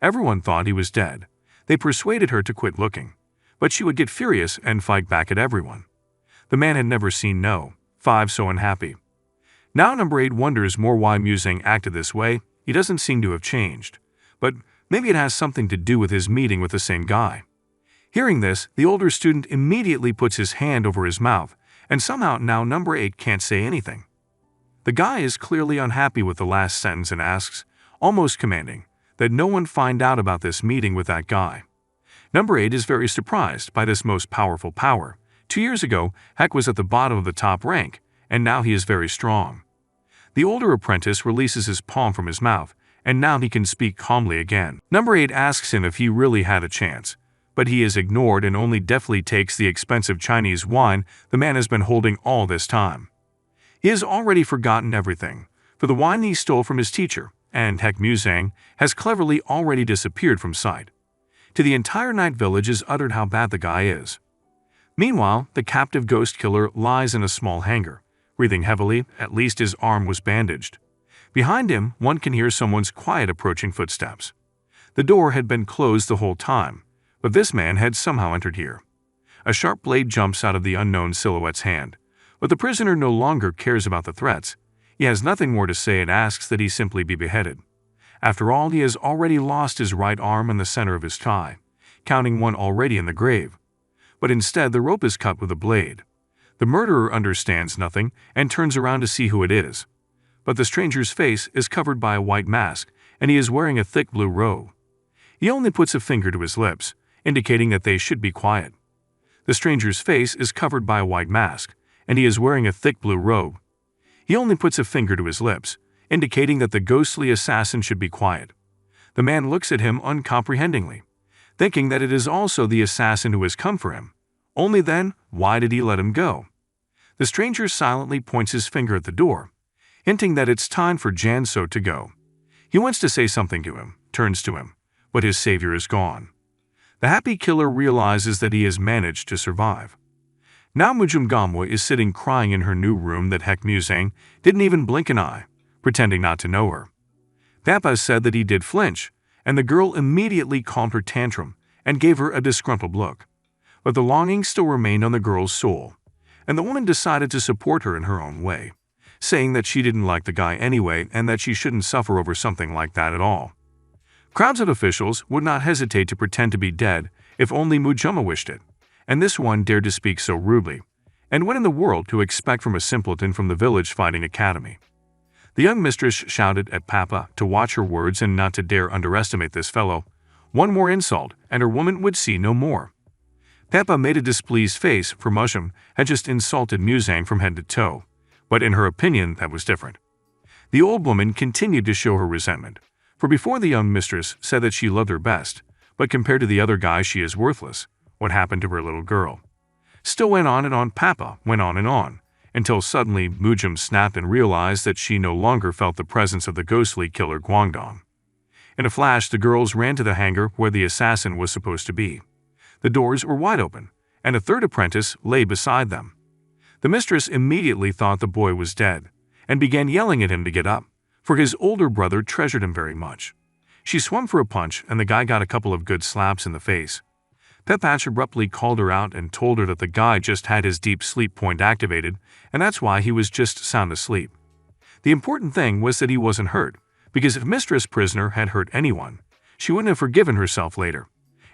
Everyone thought he was dead. They persuaded her to quit looking, but she would get furious and fight back at everyone. The man had never seen No. 5 so unhappy. Now number 8 wonders more why Musang acted this way. He doesn't seem to have changed, but maybe it has something to do with his meeting with the same guy. Hearing this, the older student immediately puts his hand over his mouth, and somehow now number 8 can't say anything. The guy is clearly unhappy with the last sentence and asks, almost commanding, that no one find out about this meeting with that guy. Number 8 is very surprised by this most powerful power. 2 years ago, Hek was at the bottom of the top rank, and now he is very strong. The older apprentice releases his palm from his mouth, and now he can speak calmly again. Number 8 asks him if he really had a chance, but he is ignored and only deftly takes the expensive Chinese wine the man has been holding all this time. He has already forgotten everything, for the wine he stole from his teacher, and Heck Muzang, has cleverly already disappeared from sight. To the entire night village is uttered how bad the guy is. Meanwhile, the captive ghost killer lies in a small hangar, breathing heavily. At least his arm was bandaged. Behind him, one can hear someone's quiet approaching footsteps. The door had been closed the whole time, but this man had somehow entered here. A sharp blade jumps out of the unknown silhouette's hand, but the prisoner no longer cares about the threats. He has nothing more to say and asks that he simply be beheaded. After all, he has already lost his right arm and the center of his thigh, counting one already in the grave. But instead, the rope is cut with a blade. The murderer understands nothing and turns around to see who it is. But the stranger's face is covered by a white mask, and he is wearing a thick blue robe. He only puts a finger to his lips, indicating that they should be quiet. The stranger's face is covered by a white mask, and he is wearing a thick blue robe. He only puts a finger to his lips, indicating that the ghostly assassin should be quiet. The man looks at him uncomprehendingly, thinking that it is also the assassin who has come for him. Only then, why did he let him go? The stranger silently points his finger at the door, hinting that it's time for Janso to go. He wants to say something to him, turns to him, but his savior is gone. The happy killer realizes that he has managed to survive. Now MANHWA is sitting crying in her new room that Heck Muzang didn't even blink an eye, pretending not to know her. Papa said that he did flinch, and the girl immediately calmed her tantrum and gave her a disgruntled look. But the longing still remained on the girl's soul, and the woman decided to support her in her own way, saying that she didn't like the guy anyway and that she shouldn't suffer over something like that at all. Crowds of officials would not hesitate to pretend to be dead if only MANHWA wished it, and this one dared to speak so rudely. And what in the world to expect from a simpleton from the village fighting academy? The young mistress shouted at Papa to watch her words and not to dare underestimate this fellow. One more insult, and her woman would see no more. Papa made a displeased face, for MANHWA had just insulted Muzang from head to toe, but in her opinion that was different. The old woman continued to show her resentment, for before the young mistress said that she loved her best, but compared to the other guy she is worthless. What happened to her little girl? Still went on and on. Papa went on and on, until suddenly MANHWA snapped and realized that she no longer felt the presence of the ghostly killer Guangdong. In a flash, the girls ran to the hangar where the assassin was supposed to be. The doors were wide open, and a third apprentice lay beside them. The mistress immediately thought the boy was dead, and began yelling at him to get up, for his older brother treasured him very much. She swung for a punch, and the guy got a couple of good slaps in the face. Pepatch abruptly called her out and told her that the guy just had his deep sleep point activated, and that's why he was just sound asleep. The important thing was that he wasn't hurt, because if Mistress Prisoner had hurt anyone, she wouldn't have forgiven herself later.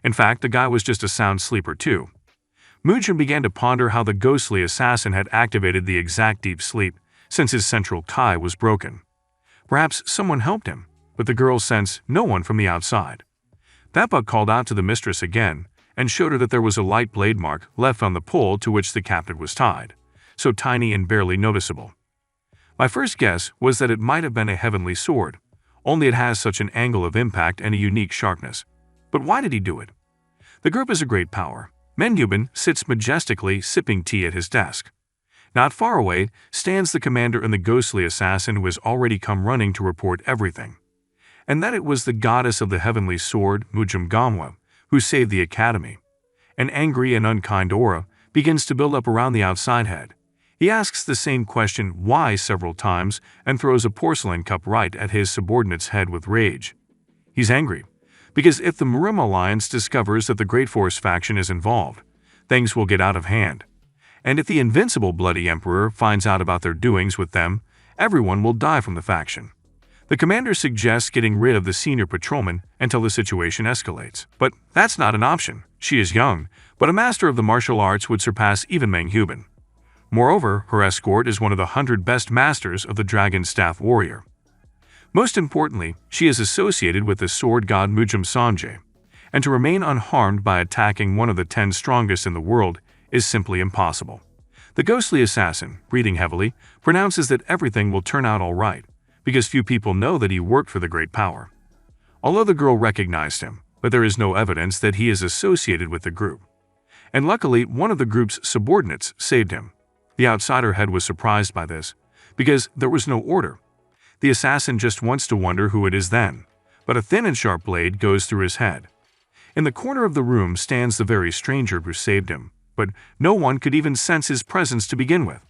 In fact, the guy was just a sound sleeper too. MANHWA began to ponder how the ghostly assassin had activated the exact deep sleep, since his central Kai was broken. Perhaps someone helped him, but the girl sensed no one from the outside. Papa called out to the mistress again, and showed her that there was a light blade mark left on the pole to which the captive was tied, so tiny and barely noticeable. My first guess was that it might have been a heavenly sword, only it has such an angle of impact and a unique sharpness. But why did he do it? The group is a great power. MANHWA sits majestically sipping tea at his desk. Not far away stands the commander and the ghostly assassin who has already come running to report everything. And that it was the goddess of the heavenly sword, MANHWA, who saved the academy. An angry and unkind aura begins to build up around the outside head. He asks the same question why several times and throws a porcelain cup right at his subordinate's head with rage. He's angry, because if the Marim Alliance discovers that the Great Force faction is involved, things will get out of hand. And if the invincible Bloody Emperor finds out about their doings with them, everyone will die from the faction. The commander suggests getting rid of the senior patrolman until the situation escalates. But that's not an option. She is young, but a master of the martial arts would surpass even MANHWA. Moreover, her escort is one of the 100 best masters of the Dragon Staff Warrior. Most importantly, she is associated with the sword god MANHWA, and to remain unharmed by attacking one of the 10 strongest in the world is simply impossible. The ghostly assassin, breathing heavily, pronounces that everything will turn out all right, because few people know that he worked for the great power. Although the girl recognized him, but there is no evidence that he is associated with the group. And luckily, one of the group's subordinates saved him. The outsider head was surprised by this, because there was no order. The assassin just wants to wonder who it is then, but a thin and sharp blade goes through his head. In the corner of the room stands the very stranger who saved him, but no one could even sense his presence to begin with.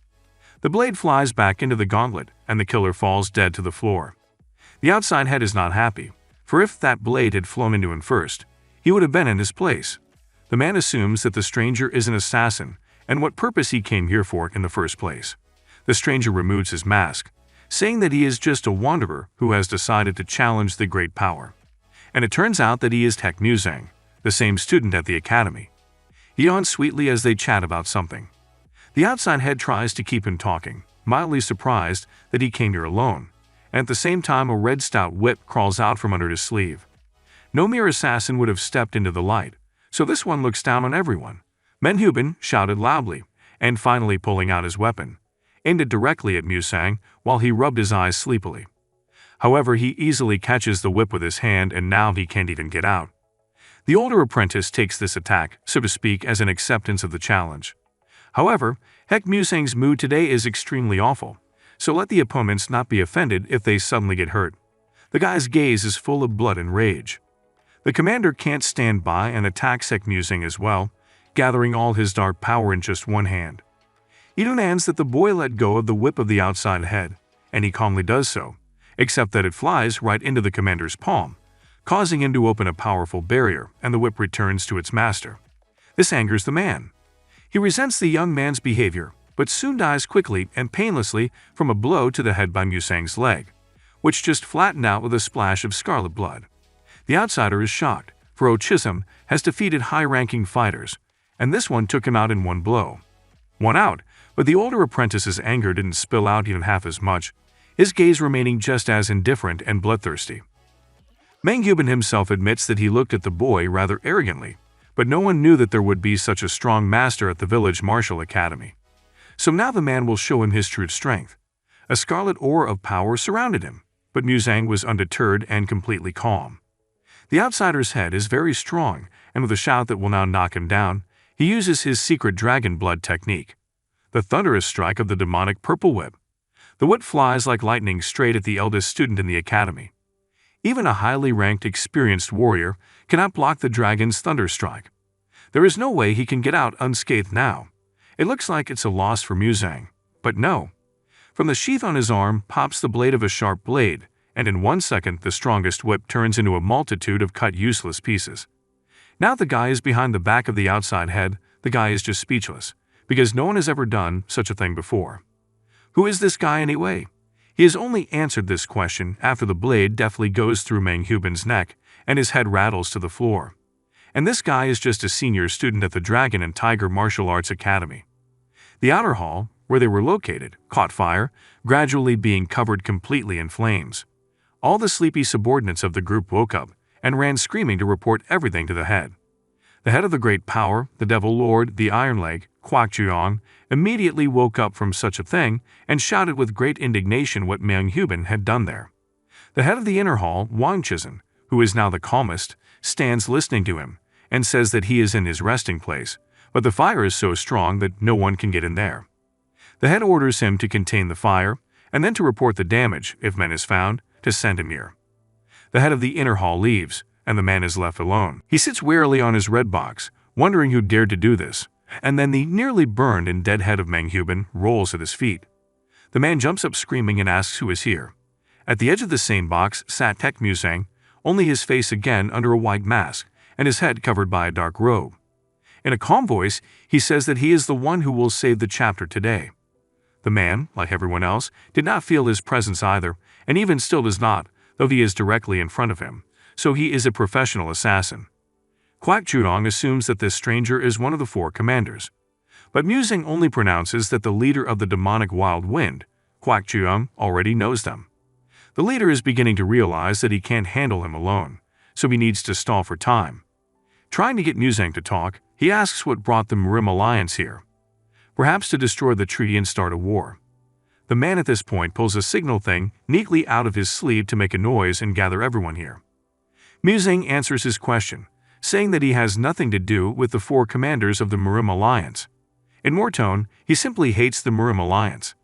The blade flies back into the gauntlet, and the killer falls dead to the floor. The outside head is not happy, for if that blade had flown into him first, he would have been in his place. The man assumes that the stranger is an assassin, and what purpose he came here for in the first place. The stranger removes his mask, saying that he is just a wanderer who has decided to challenge the great power. And it turns out that he is Tech Musang, the same student at the academy. He yawns sweetly as they chat about something. The outside head tries to keep him talking, mildly surprised that he came here alone, and at the same time a red stout whip crawls out from under his sleeve. No mere assassin would have stepped into the light, so this one looks down on everyone. MANHWA shouted loudly, and finally pulling out his weapon, aimed it directly at Musang while he rubbed his eyes sleepily. However, he easily catches the whip with his hand and now he can't even get out. The older apprentice takes this attack, so to speak, as an acceptance of the challenge. However, Tech Musang's mood today is extremely awful, so let the opponents not be offended if they suddenly get hurt. The guy's gaze is full of blood and rage. The commander can't stand by and attacks Tech Musang as well, gathering all his dark power in just one hand. He demands that the boy let go of the whip of the outside head, and he calmly does so, except that it flies right into the commander's palm, causing him to open a powerful barrier, and the whip returns to its master. This angers the man. He resents the young man's behavior, but soon dies quickly and painlessly from a blow to the head by Musang's leg, which just flattened out with a splash of scarlet blood. The outsider is shocked, for Ochism has defeated high-ranking fighters, and this one took him out in one blow. One out, but the older apprentice's anger didn't spill out even half as much, his gaze remaining just as indifferent and bloodthirsty. MANHWA himself admits that he looked at the boy rather arrogantly, but no one knew that there would be such a strong master at the village martial academy. So now the man will show him his true strength. A scarlet aura of power surrounded him, but Musang was undeterred and completely calm. The outsider's head is very strong, and with a shout that will now knock him down, he uses his secret dragon blood technique, the thunderous strike of the demonic purple whip. The whip flies like lightning straight at the eldest student in the academy. Even a highly ranked, experienced warrior cannot block the dragon's thunder strike. There is no way he can get out unscathed now. It looks like it's a loss for Musang, but no. From the sheath on his arm pops the blade of a sharp blade, and in 1 second the strongest whip turns into a multitude of cut useless pieces. Now the guy is behind the back of the outside head. The guy is just speechless, because no one has ever done such a thing before. Who is this guy anyway? He has only answered this question after the blade deftly goes through MANHWA's neck and his head rattles to the floor. And this guy is just a senior student at the Dragon and Tiger Martial Arts Academy. The outer hall, where they were located, caught fire, gradually being covered completely in flames. All the sleepy subordinates of the group woke up and ran screaming to report everything to the head. The head of the great power, the Devil Lord, the Iron Leg, Kwak Juong, immediately woke up from such a thing and shouted with great indignation what MANHWA had done there. The head of the inner hall, Wang Chizhen, who is now the calmest, stands listening to him and says that he is in his resting place, but the fire is so strong that no one can get in there. The head orders him to contain the fire and then to report the damage, if man is found, to send him here. The head of the inner hall leaves, and the man is left alone. He sits wearily on his red box, wondering who dared to do this, and then the nearly burned and dead head of MANHWA rolls at his feet. The man jumps up screaming and asks who is here. At the edge of the same box sat Tech Musang, only his face again under a white mask, and his head covered by a dark robe. In a calm voice, he says that he is the one who will save the chapter today. The man, like everyone else, did not feel his presence either, and even still does not, though he is directly in front of him, so he is a professional assassin. Kwak Juong assumes that this stranger is one of the 4 commanders. But Musang only pronounces that the leader of the demonic wild wind, Kwak Juong, already knows them. The leader is beginning to realize that he can't handle him alone, so he needs to stall for time. Trying to get Musang to talk, he asks what brought the Marim Alliance here. perhaps to destroy the treaty and start a war. The man at this point pulls a signal thing neatly out of his sleeve to make a noise and gather everyone here. Muzang answers his question, saying that he has nothing to do with the 4 commanders of the Marim Alliance. In more tone, he simply hates the Marim Alliance.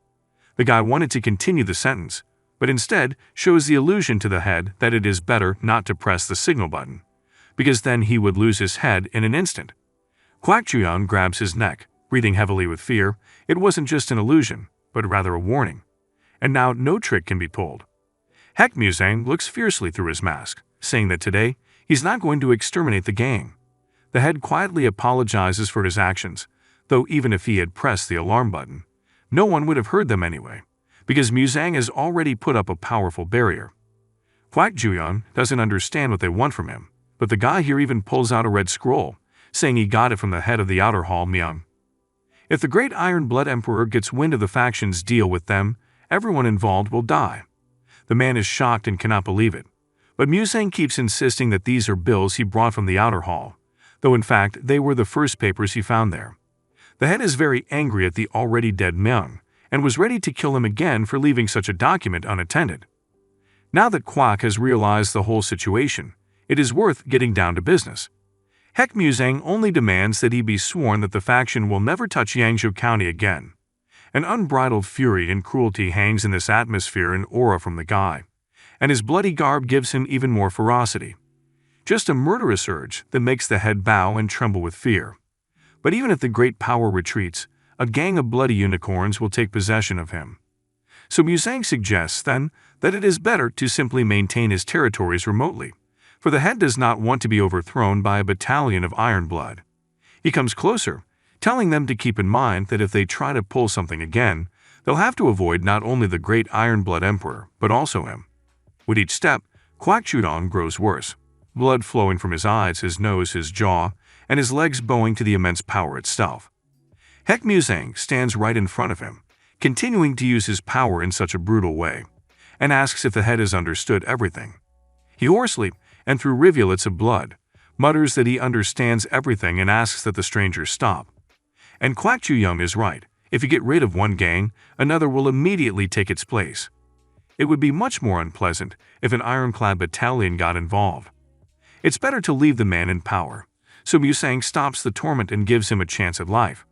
The guy wanted to continue the sentence, but instead shows the illusion to the head that it is better not to press the signal button, because then he would lose his head in an instant. Kwak Juyeon grabs his neck, breathing heavily with fear. It wasn't just an illusion, but rather a warning. And now no trick can be pulled. Heck Muzang looks fiercely through his mask, saying that today he's not going to exterminate the gang. The head quietly apologizes for his actions, though even if he had pressed the alarm button, no one would have heard them anyway, because Muzang has already put up a powerful barrier. Kwak Juyeon doesn't understand what they want from him, but the guy here even pulls out a red scroll, saying he got it from the head of the outer hall Myung. If the great Iron Blood Emperor gets wind of the faction's deal with them, everyone involved will die. The man is shocked and cannot believe it, but Muzang keeps insisting that these are bills he brought from the outer hall, though in fact they were the first papers he found there. The head is very angry at the already dead Myung, and was ready to kill him again for leaving such a document unattended. Now that Kwak has realized the whole situation, it is worth getting down to business. Heck Muzang only demands that he be sworn that the faction will never touch Yangzhou County again. An unbridled fury and cruelty hangs in this atmosphere and aura from the guy, and his bloody garb gives him even more ferocity. Just a murderous urge that makes the head bow and tremble with fear. But even if the great power retreats, a gang of bloody unicorns will take possession of him. So Muzang suggests, then, that it is better to simply maintain his territories remotely, for the head does not want to be overthrown by a battalion of Iron Blood. He comes closer, telling them to keep in mind that if they try to pull something again, they'll have to avoid not only the great Iron Blood Emperor, but also him. With each step, Kwak Juyeon grows worse, blood flowing from his eyes, his nose, his jaw, and his legs bowing to the immense power itself. Heck Muzang stands right in front of him, continuing to use his power in such a brutal way, and asks if the head has understood everything. He hoarsely, and through rivulets of blood, mutters that he understands everything and asks that the strangers stop. And Kwak Juyeon is right. If you get rid of one gang, another will immediately take its place. It would be much more unpleasant if an ironclad battalion got involved. It's better to leave the man in power, so Muzang stops the torment and gives him a chance at life.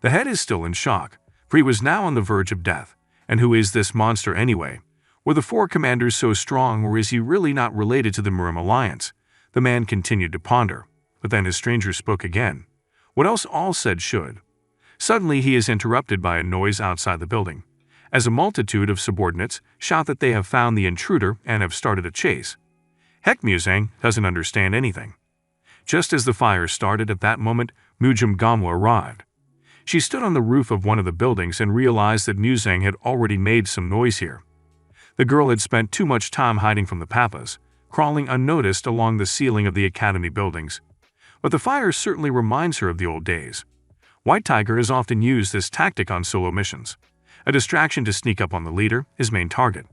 The head is still in shock, for he was now on the verge of death. And who is this monster anyway? Were the 4 commanders so strong, or is he really not related to the Marim Alliance? The man continued to ponder, but then his stranger spoke again. What else all said should. Suddenly he is interrupted by a noise outside the building, as a multitude of subordinates shout that they have found the intruder and have started a chase. Heck Muzang doesn't understand anything. Just as the fire started at that moment, MANHWA arrived. She stood on the roof of one of the buildings and realized that Muzang had already made some noise here. The girl had spent too much time hiding from the papas, crawling unnoticed along the ceiling of the academy buildings. But the fire certainly reminds her of the old days. White Tiger has often used this tactic on solo missions, a distraction to sneak up on the leader, his main target.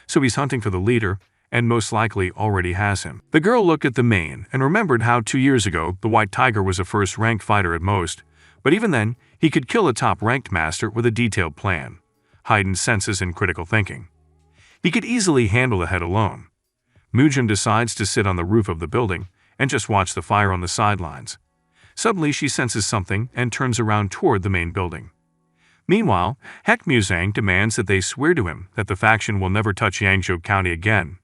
So he's hunting for the leader, and most likely already has him. The girl looked at the main and remembered how 2 years ago the White Tiger was a first-ranked fighter at most, but even then he could kill a top-ranked master with a detailed plan, heightened senses and critical thinking. He could easily handle the head alone. Mujin decides to sit on the roof of the building and just watch the fire on the sidelines. Suddenly she senses something and turns around toward the main building. Meanwhile, Heck Muzang demands that they swear to him that the faction will never touch Yangzhou County again.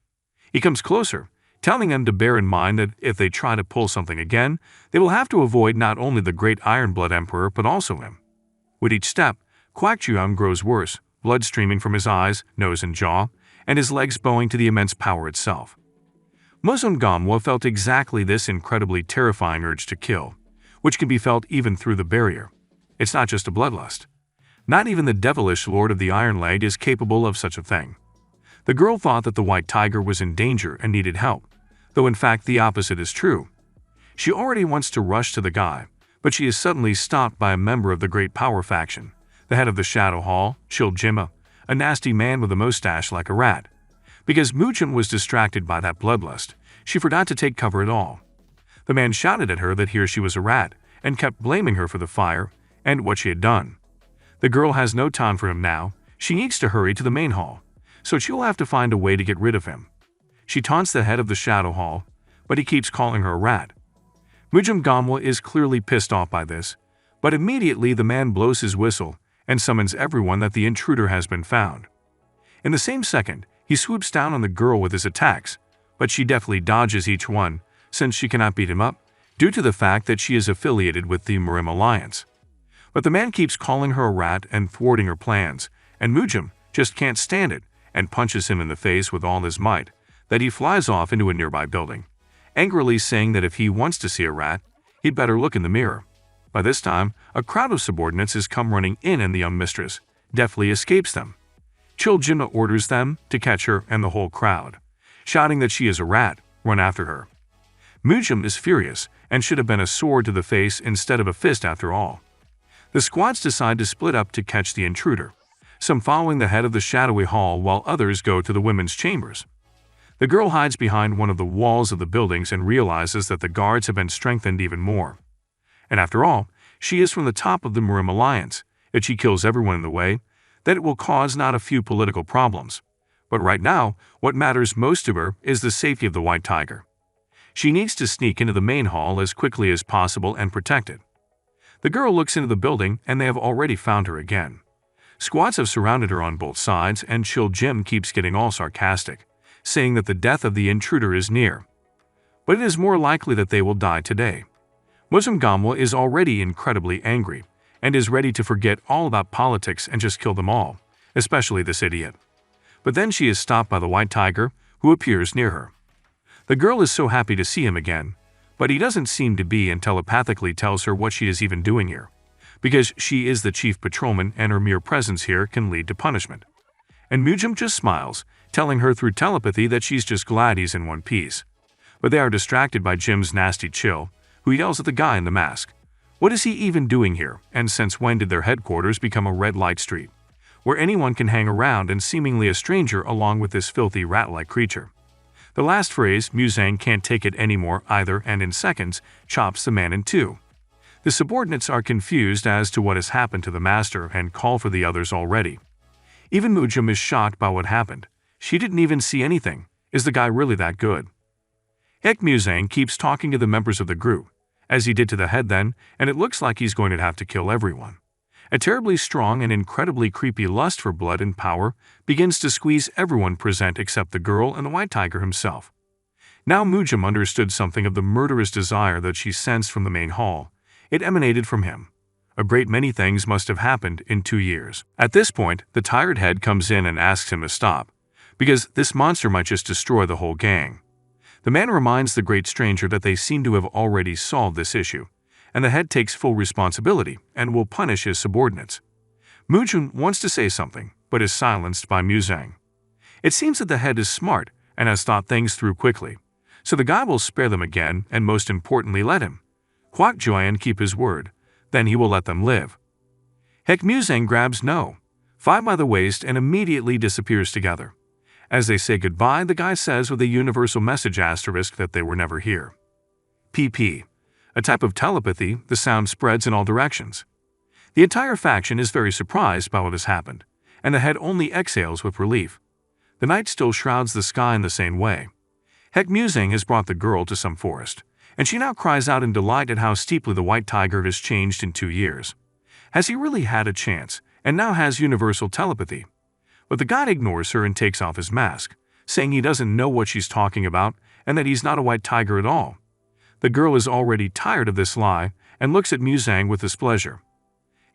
He comes closer, telling them to bear in mind that if they try to pull something again, they will have to avoid not only the great Iron Blood Emperor but also him. With each step, Kwak Juyeon grows worse, blood streaming from his eyes, nose and jaw, and his legs bowing to the immense power itself. MANHWA felt exactly this incredibly terrifying urge to kill, which can be felt even through the barrier. It's not just a bloodlust. Not even the devilish Lord of the Iron Leg is capable of such a thing. The girl thought that the White Tiger was in danger and needed help, though in fact the opposite is true. She already wants to rush to the guy, but she is suddenly stopped by a member of the Great Power faction, the head of the Shadow Hall, Chiljima, a nasty man with a mustache like a rat. Because Mujin was distracted by that bloodlust, she forgot to take cover at all. The man shouted at her that here she was a rat, and kept blaming her for the fire and what she had done. The girl has no time for him now. She needs to hurry to the main hall, so she'll have to find a way to get rid of him. She taunts the head of the shadow hall, but he keeps calling her a rat. MANHWA is clearly pissed off by this, but immediately the man blows his whistle and summons everyone that the intruder has been found. In the same second, he swoops down on the girl with his attacks, but she deftly dodges each one since she cannot beat him up due to the fact that she is affiliated with the MANHWA Alliance. But the man keeps calling her a rat and thwarting her plans, and MANHWA just can't stand it and punches him in the face with all his might that he flies off into a nearby building, angrily saying that if he wants to see a rat, he'd better look in the mirror. By this time, a crowd of subordinates has come running in and the young mistress deftly escapes them. Chiljima orders them to catch her and the whole crowd, shouting that she is a rat, run after her. MANHWA is furious and should have been a sword to the face instead of a fist after all. The squads decide to split up to catch the intruder, some following the head of the shadowy hall while others go to the women's chambers. The girl hides behind one of the walls of the buildings and realizes that the guards have been strengthened even more. And after all, she is from the top of the MANHWA Alliance. If she kills everyone in the way, that it will cause not a few political problems. But right now, what matters most to her is the safety of the White Tiger. She needs to sneak into the main hall as quickly as possible and protect it. The girl looks into the building and they have already found her again. Squads have surrounded her on both sides and Chiljima keeps getting all sarcastic, saying that the death of the intruder is near. But it is more likely that they will die today. MANHWA is already incredibly angry and is ready to forget all about politics and just kill them all, especially this idiot. But then she is stopped by the White Tiger, who appears near her. The girl is so happy to see him again, but he doesn't seem to be and telepathically tells her what she is even doing here, because she is the chief patrolman and her mere presence here can lead to punishment. And MANHWA just smiles, telling her through telepathy that she's just glad he's in one piece. But they are distracted by Jim's nasty chill, who yells at the guy in the mask. What is he even doing here, and since when did their headquarters become a red light street, where anyone can hang around and seemingly a stranger along with this filthy rat-like creature? The last phrase, MANHWA can't take it anymore either, and in seconds, chops the man in two. The subordinates are confused as to what has happened to the master and call for the others already. Even MANHWA is shocked by what happened. She didn't even see anything. Is the guy really that good? MANHWA keeps talking to the members of the group, as he did to the head then, and it looks like he's going to have to kill everyone. A terribly strong and incredibly creepy lust for blood and power begins to squeeze everyone present except the girl and the White Tiger himself. Now MANHWA understood something of the murderous desire that she sensed from the main hall. It emanated from him. A great many things must have happened in 2 years. At this point, the tired head comes in and asks him to stop, because this monster might just destroy the whole gang. The man reminds the great stranger that they seem to have already solved this issue, and the head takes full responsibility and will punish his subordinates. MANHWA wants to say something, but is silenced by MANHWA. It seems that the head is smart and has thought things through quickly, so the guy will spare them again and most importantly let him, Kwak Joyan, keep his word, then he will let them live. MANHWA grabs No. 5 by the waist and immediately disappears together. As they say goodbye, the guy says with a universal message asterisk that they were never here. PP. A type of telepathy, the sound spreads in all directions. The entire faction is very surprised by what has happened, and the head only exhales with relief. The night still shrouds the sky in the same way. MANHWA has brought the girl to some forest, and she now cries out in delight at how steeply the White Tiger has changed in 2 years. Has he really had a chance, and now has universal telepathy? But the guide ignores her and takes off his mask, saying he doesn't know what she's talking about and that he's not a White Tiger at all. The girl is already tired of this lie and looks at MANHWA with displeasure.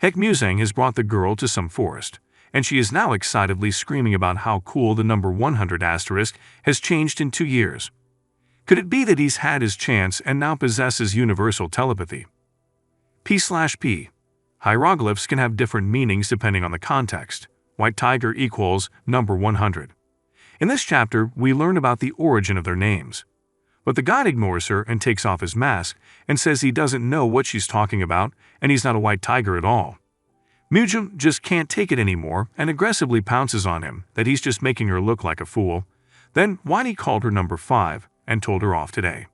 MANHWA has brought the girl to some forest, and she is now excitedly screaming about how cool the number 100 asterisk has changed in 2 years. Could it be that he's had his chance and now possesses universal telepathy? P/P. Hieroglyphs can have different meanings depending on the context. White Tiger equals number 100. In this chapter, we learn about the origin of their names. But the guide ignores her and takes off his mask and says he doesn't know what she's talking about and he's not a White Tiger at all. MANHWA just can't take it anymore and aggressively pounces on him that he's just making her look like a fool. Then why he called her number 5 and told her off today.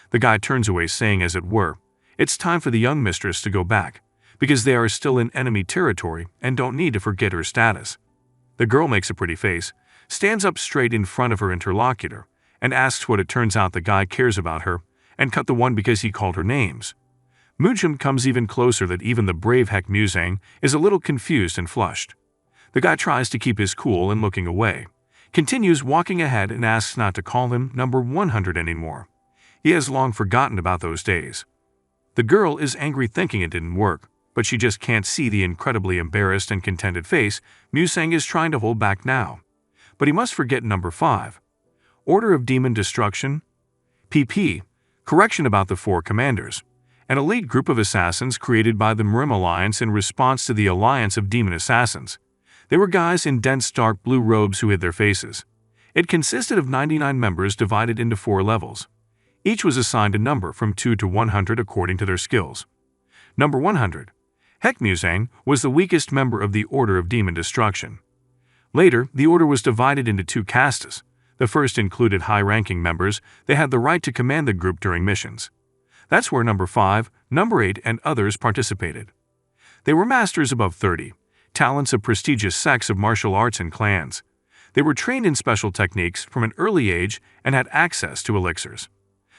The guy turns away saying, as it were, it's time for the young mistress to go back, because they are still in enemy territory and don't need to forget her status. The girl makes a pretty face, stands up straight in front of her interlocutor, and asks what it turns out the guy cares about her, and cut the one because he called her names. Mujum comes even closer that even the brave Hek Musang is a little confused and flushed. The guy tries to keep his cool and looking away, continues walking ahead and asks not to call him number 100 anymore. He has long forgotten about those days. The girl is angry thinking it didn't work, but she just can't see the incredibly embarrassed and contented face Musang is trying to hold back now. But he must forget number 5. Order of Demon Destruction? PP. Correction about the 4 commanders. An elite group of assassins created by the Mrim Alliance in response to the Alliance of Demon Assassins. They were guys in dense dark blue robes who hid their faces. It consisted of 99 members divided into 4 levels. Each was assigned a number from 2 to 100 according to their skills. Number 100. Hek Musang was the weakest member of the Order of Demon Destruction. Later, the order was divided into 2 castes. The first included high-ranking members. They had the right to command the group during missions. That's where number 5, number 8, and others participated. They were masters above 30, talents of prestigious sects of martial arts and clans. They were trained in special techniques from an early age and had access to elixirs.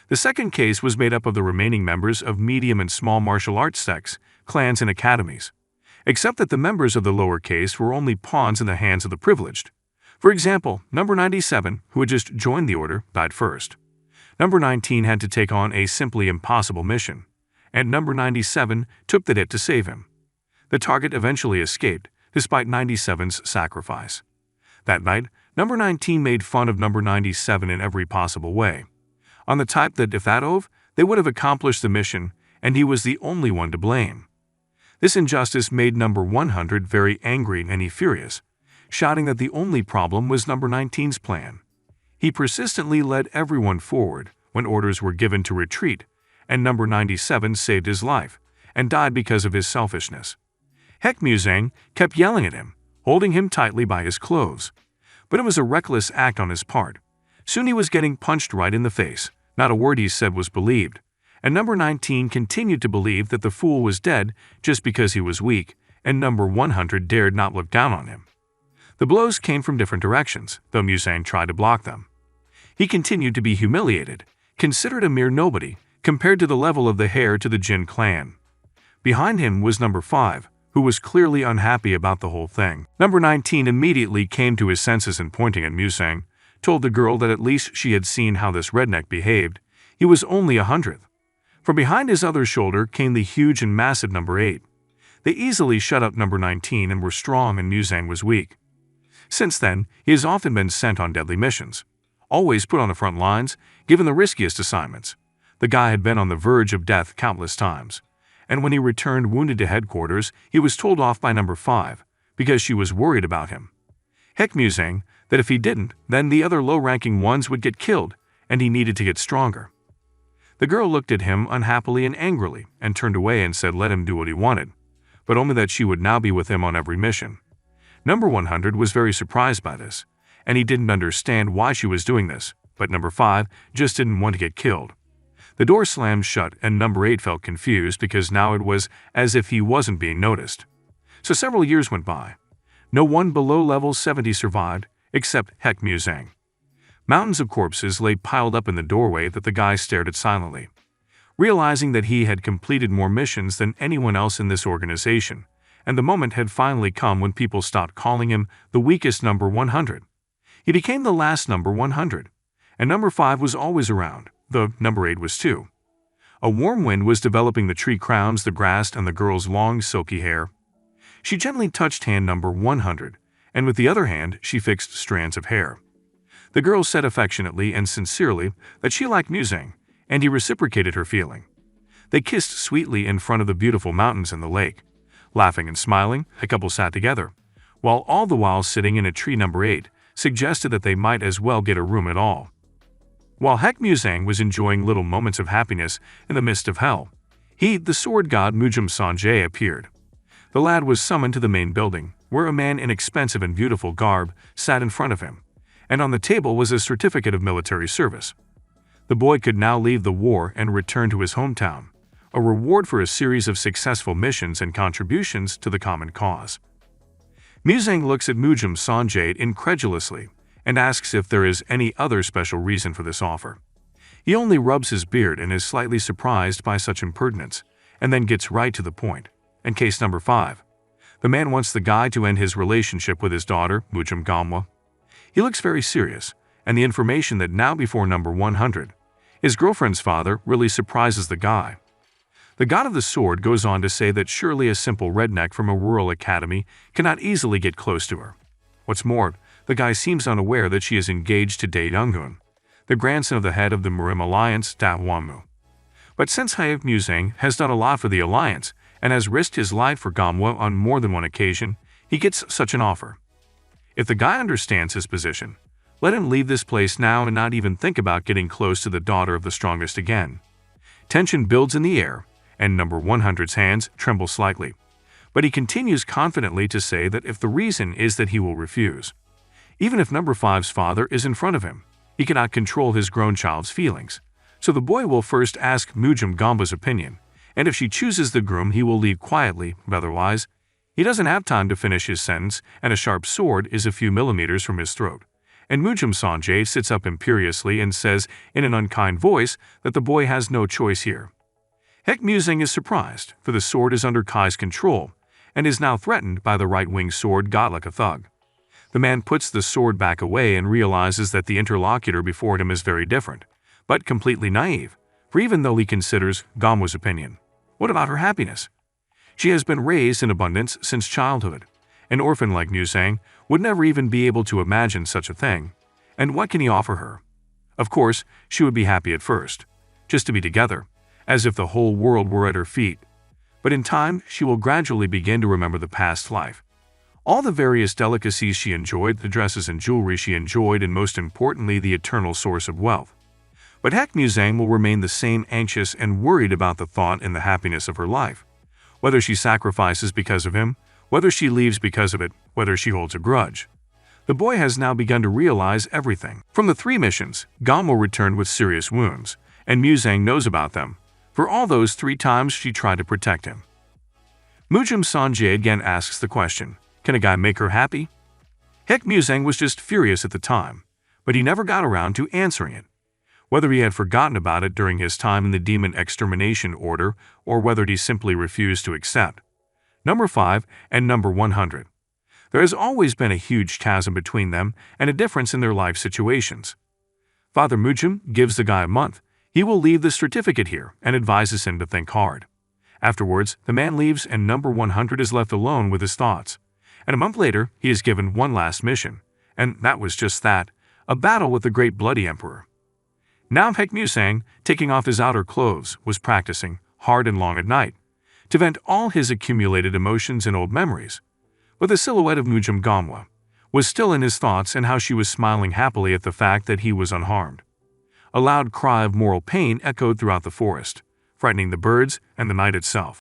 The second case was made up of the remaining members of medium and small martial arts sects, clans, and academies, except that the members of the lower case were only pawns in the hands of the privileged. For example, number 97, who had just joined the order, died first. Number 19 had to take on a simply impossible mission, and number 97 took the hit to save him. The target eventually escaped, despite 97's sacrifice. That night, number 19 made fun of number 97 in every possible way, on the type that if that over, they would have accomplished the mission, and he was the only one to blame. This injustice made number 100 very angry and he furious, shouting that the only problem was number 19's plan. He persistently led everyone forward when orders were given to retreat, and number 97 saved his life and died because of his selfishness. Hek Musang kept yelling at him, holding him tightly by his clothes. But it was a reckless act on his part. Soon he was getting punched right in the face. Not a word he said was believed, and number 19 continued to believe that the fool was dead just because he was weak, and number 100 dared not look down on him. The blows came from different directions, though Musang tried to block them. He continued to be humiliated, considered a mere nobody compared to the level of the heir to the Jin clan. Behind him was number 5, who was clearly unhappy about the whole thing. Number 19 immediately came to his senses and, pointing at Musang, told the girl that at least she had seen how this redneck behaved. He was only 100th. From behind his other shoulder came the huge and massive number 8. They easily shut up number 19 and were strong, and Musang was weak. Since then, he has often been sent on deadly missions, always put on the front lines, given the riskiest assignments. The guy had been on the verge of death countless times, and when he returned wounded to headquarters, he was told off by number 5 because she was worried about him. Hek Musang that if he didn't, then the other low-ranking ones would get killed, and he needed to get stronger. The girl looked at him unhappily and angrily and turned away and said let him do what he wanted, but only that she would now be with him on every mission. Number 100 was very surprised by this, and he didn't understand why she was doing this, but number 5 just didn't want to get killed. The door slammed shut, and number 8 felt confused because now it was as if he wasn't being noticed. So several years went by. No one below level 70 survived, except Hek Musang. Mountains of corpses lay piled up in the doorway that the guy stared at silently. Realizing that he had completed more missions than anyone else in this organization, and the moment had finally come when people stopped calling him the weakest number 100. He became the last number 100, and number 5 was always around, though number 8 was too. A warm wind was developing the tree crowns, the grass, and the girl's long, silky hair. She gently touched hand number 100, and with the other hand she fixed strands of hair. The girl said affectionately and sincerely that she liked Musang, and he reciprocated her feeling. They kissed sweetly in front of the beautiful mountains and the lake. Laughing and smiling, the couple sat together, while all the while sitting in a tree number 8 suggested that they might as well get a room at all. While Hek Musang was enjoying little moments of happiness in the midst of hell, the sword god Mujum Sanjay appeared. The lad was summoned to the main building, where a man in expensive and beautiful garb sat in front of him, and on the table was a certificate of military service. The boy could now leave the war and return to his hometown, a reward for a series of successful missions and contributions to the common cause. Muzang looks at Mujum Sanjay incredulously and asks if there is any other special reason for this offer. He only rubs his beard and is slightly surprised by such impertinence, and then gets right to the point. And case number 5. The man wants the guy to end his relationship with his daughter, Mujum Gamwa. He looks very serious, and the information that now before number 100, his girlfriend's father, really surprises the guy. The god of the sword goes on to say that surely a simple redneck from a rural academy cannot easily get close to her. What's more, the guy seems unaware that she is engaged to Dae Young-hoon, the grandson of the head of the Murim Alliance, Da Hwamu. But since Hak Muzang has done a lot for the alliance and has risked his life for Gamwa on more than one occasion, he gets such an offer. If the guy understands his position, let him leave this place now and not even think about getting close to the daughter of the strongest again. Tension builds in the air, and number 100's hands tremble slightly. But he continues confidently to say that if the reason is that he will refuse. Even if number 5's father is in front of him, he cannot control his grown child's feelings. So the boy will first ask Mujum Gamba's opinion, and if she chooses the groom he will leave quietly, but otherwise, he doesn't have time to finish his sentence and a sharp sword is a few millimeters from his throat. And Mujum Sanjay sits up imperiously and says in an unkind voice that the boy has no choice here. Hak Muzang is surprised, for the sword is under Kai's control, and is now threatened by the right-wing sword god like a thug. The man puts the sword back away and realizes that the interlocutor before him is very different, but completely naive, for even though he considers Gamwa's opinion, what about her happiness? She has been raised in abundance since childhood. An orphan like Muzang would never even be able to imagine such a thing, and what can he offer her? Of course, she would be happy at first, just to be together, as if the whole world were at her feet. But in time, she will gradually begin to remember the past life. All the various delicacies she enjoyed, the dresses and jewelry she enjoyed, and most importantly, the eternal source of wealth. But Hak Muzang will remain the same, anxious and worried about the thought and the happiness of her life. Whether she sacrifices because of him, whether she leaves because of it, whether she holds a grudge. The boy has now begun to realize everything. From the 3 missions, Gamwa returned with serious wounds, and Muzang knows about them. For all those 3 times she tried to protect him. Mujum Sanjay again asks the question, can a guy make her happy? Hak Muzang was just furious at the time, but he never got around to answering it. Whether he had forgotten about it during his time in the Demon Extermination Order or whether he simply refused to accept. Number 5 and number 100. There has always been a huge chasm between them and a difference in their life situations. Father Mujum gives the guy a month. He will leave the certificate here and advises him to think hard. Afterwards, the man leaves and number 100 is left alone with his thoughts. And a month later, he is given one last mission. And that was just that, a battle with the great bloody emperor. Now Hak Muzang, taking off his outer clothes, was practicing, hard and long at night, to vent all his accumulated emotions and old memories. But the silhouette of Mujum Gamwa was still in his thoughts and how she was smiling happily at the fact that he was unharmed. A loud cry of moral pain echoed throughout the forest, frightening the birds and the night itself.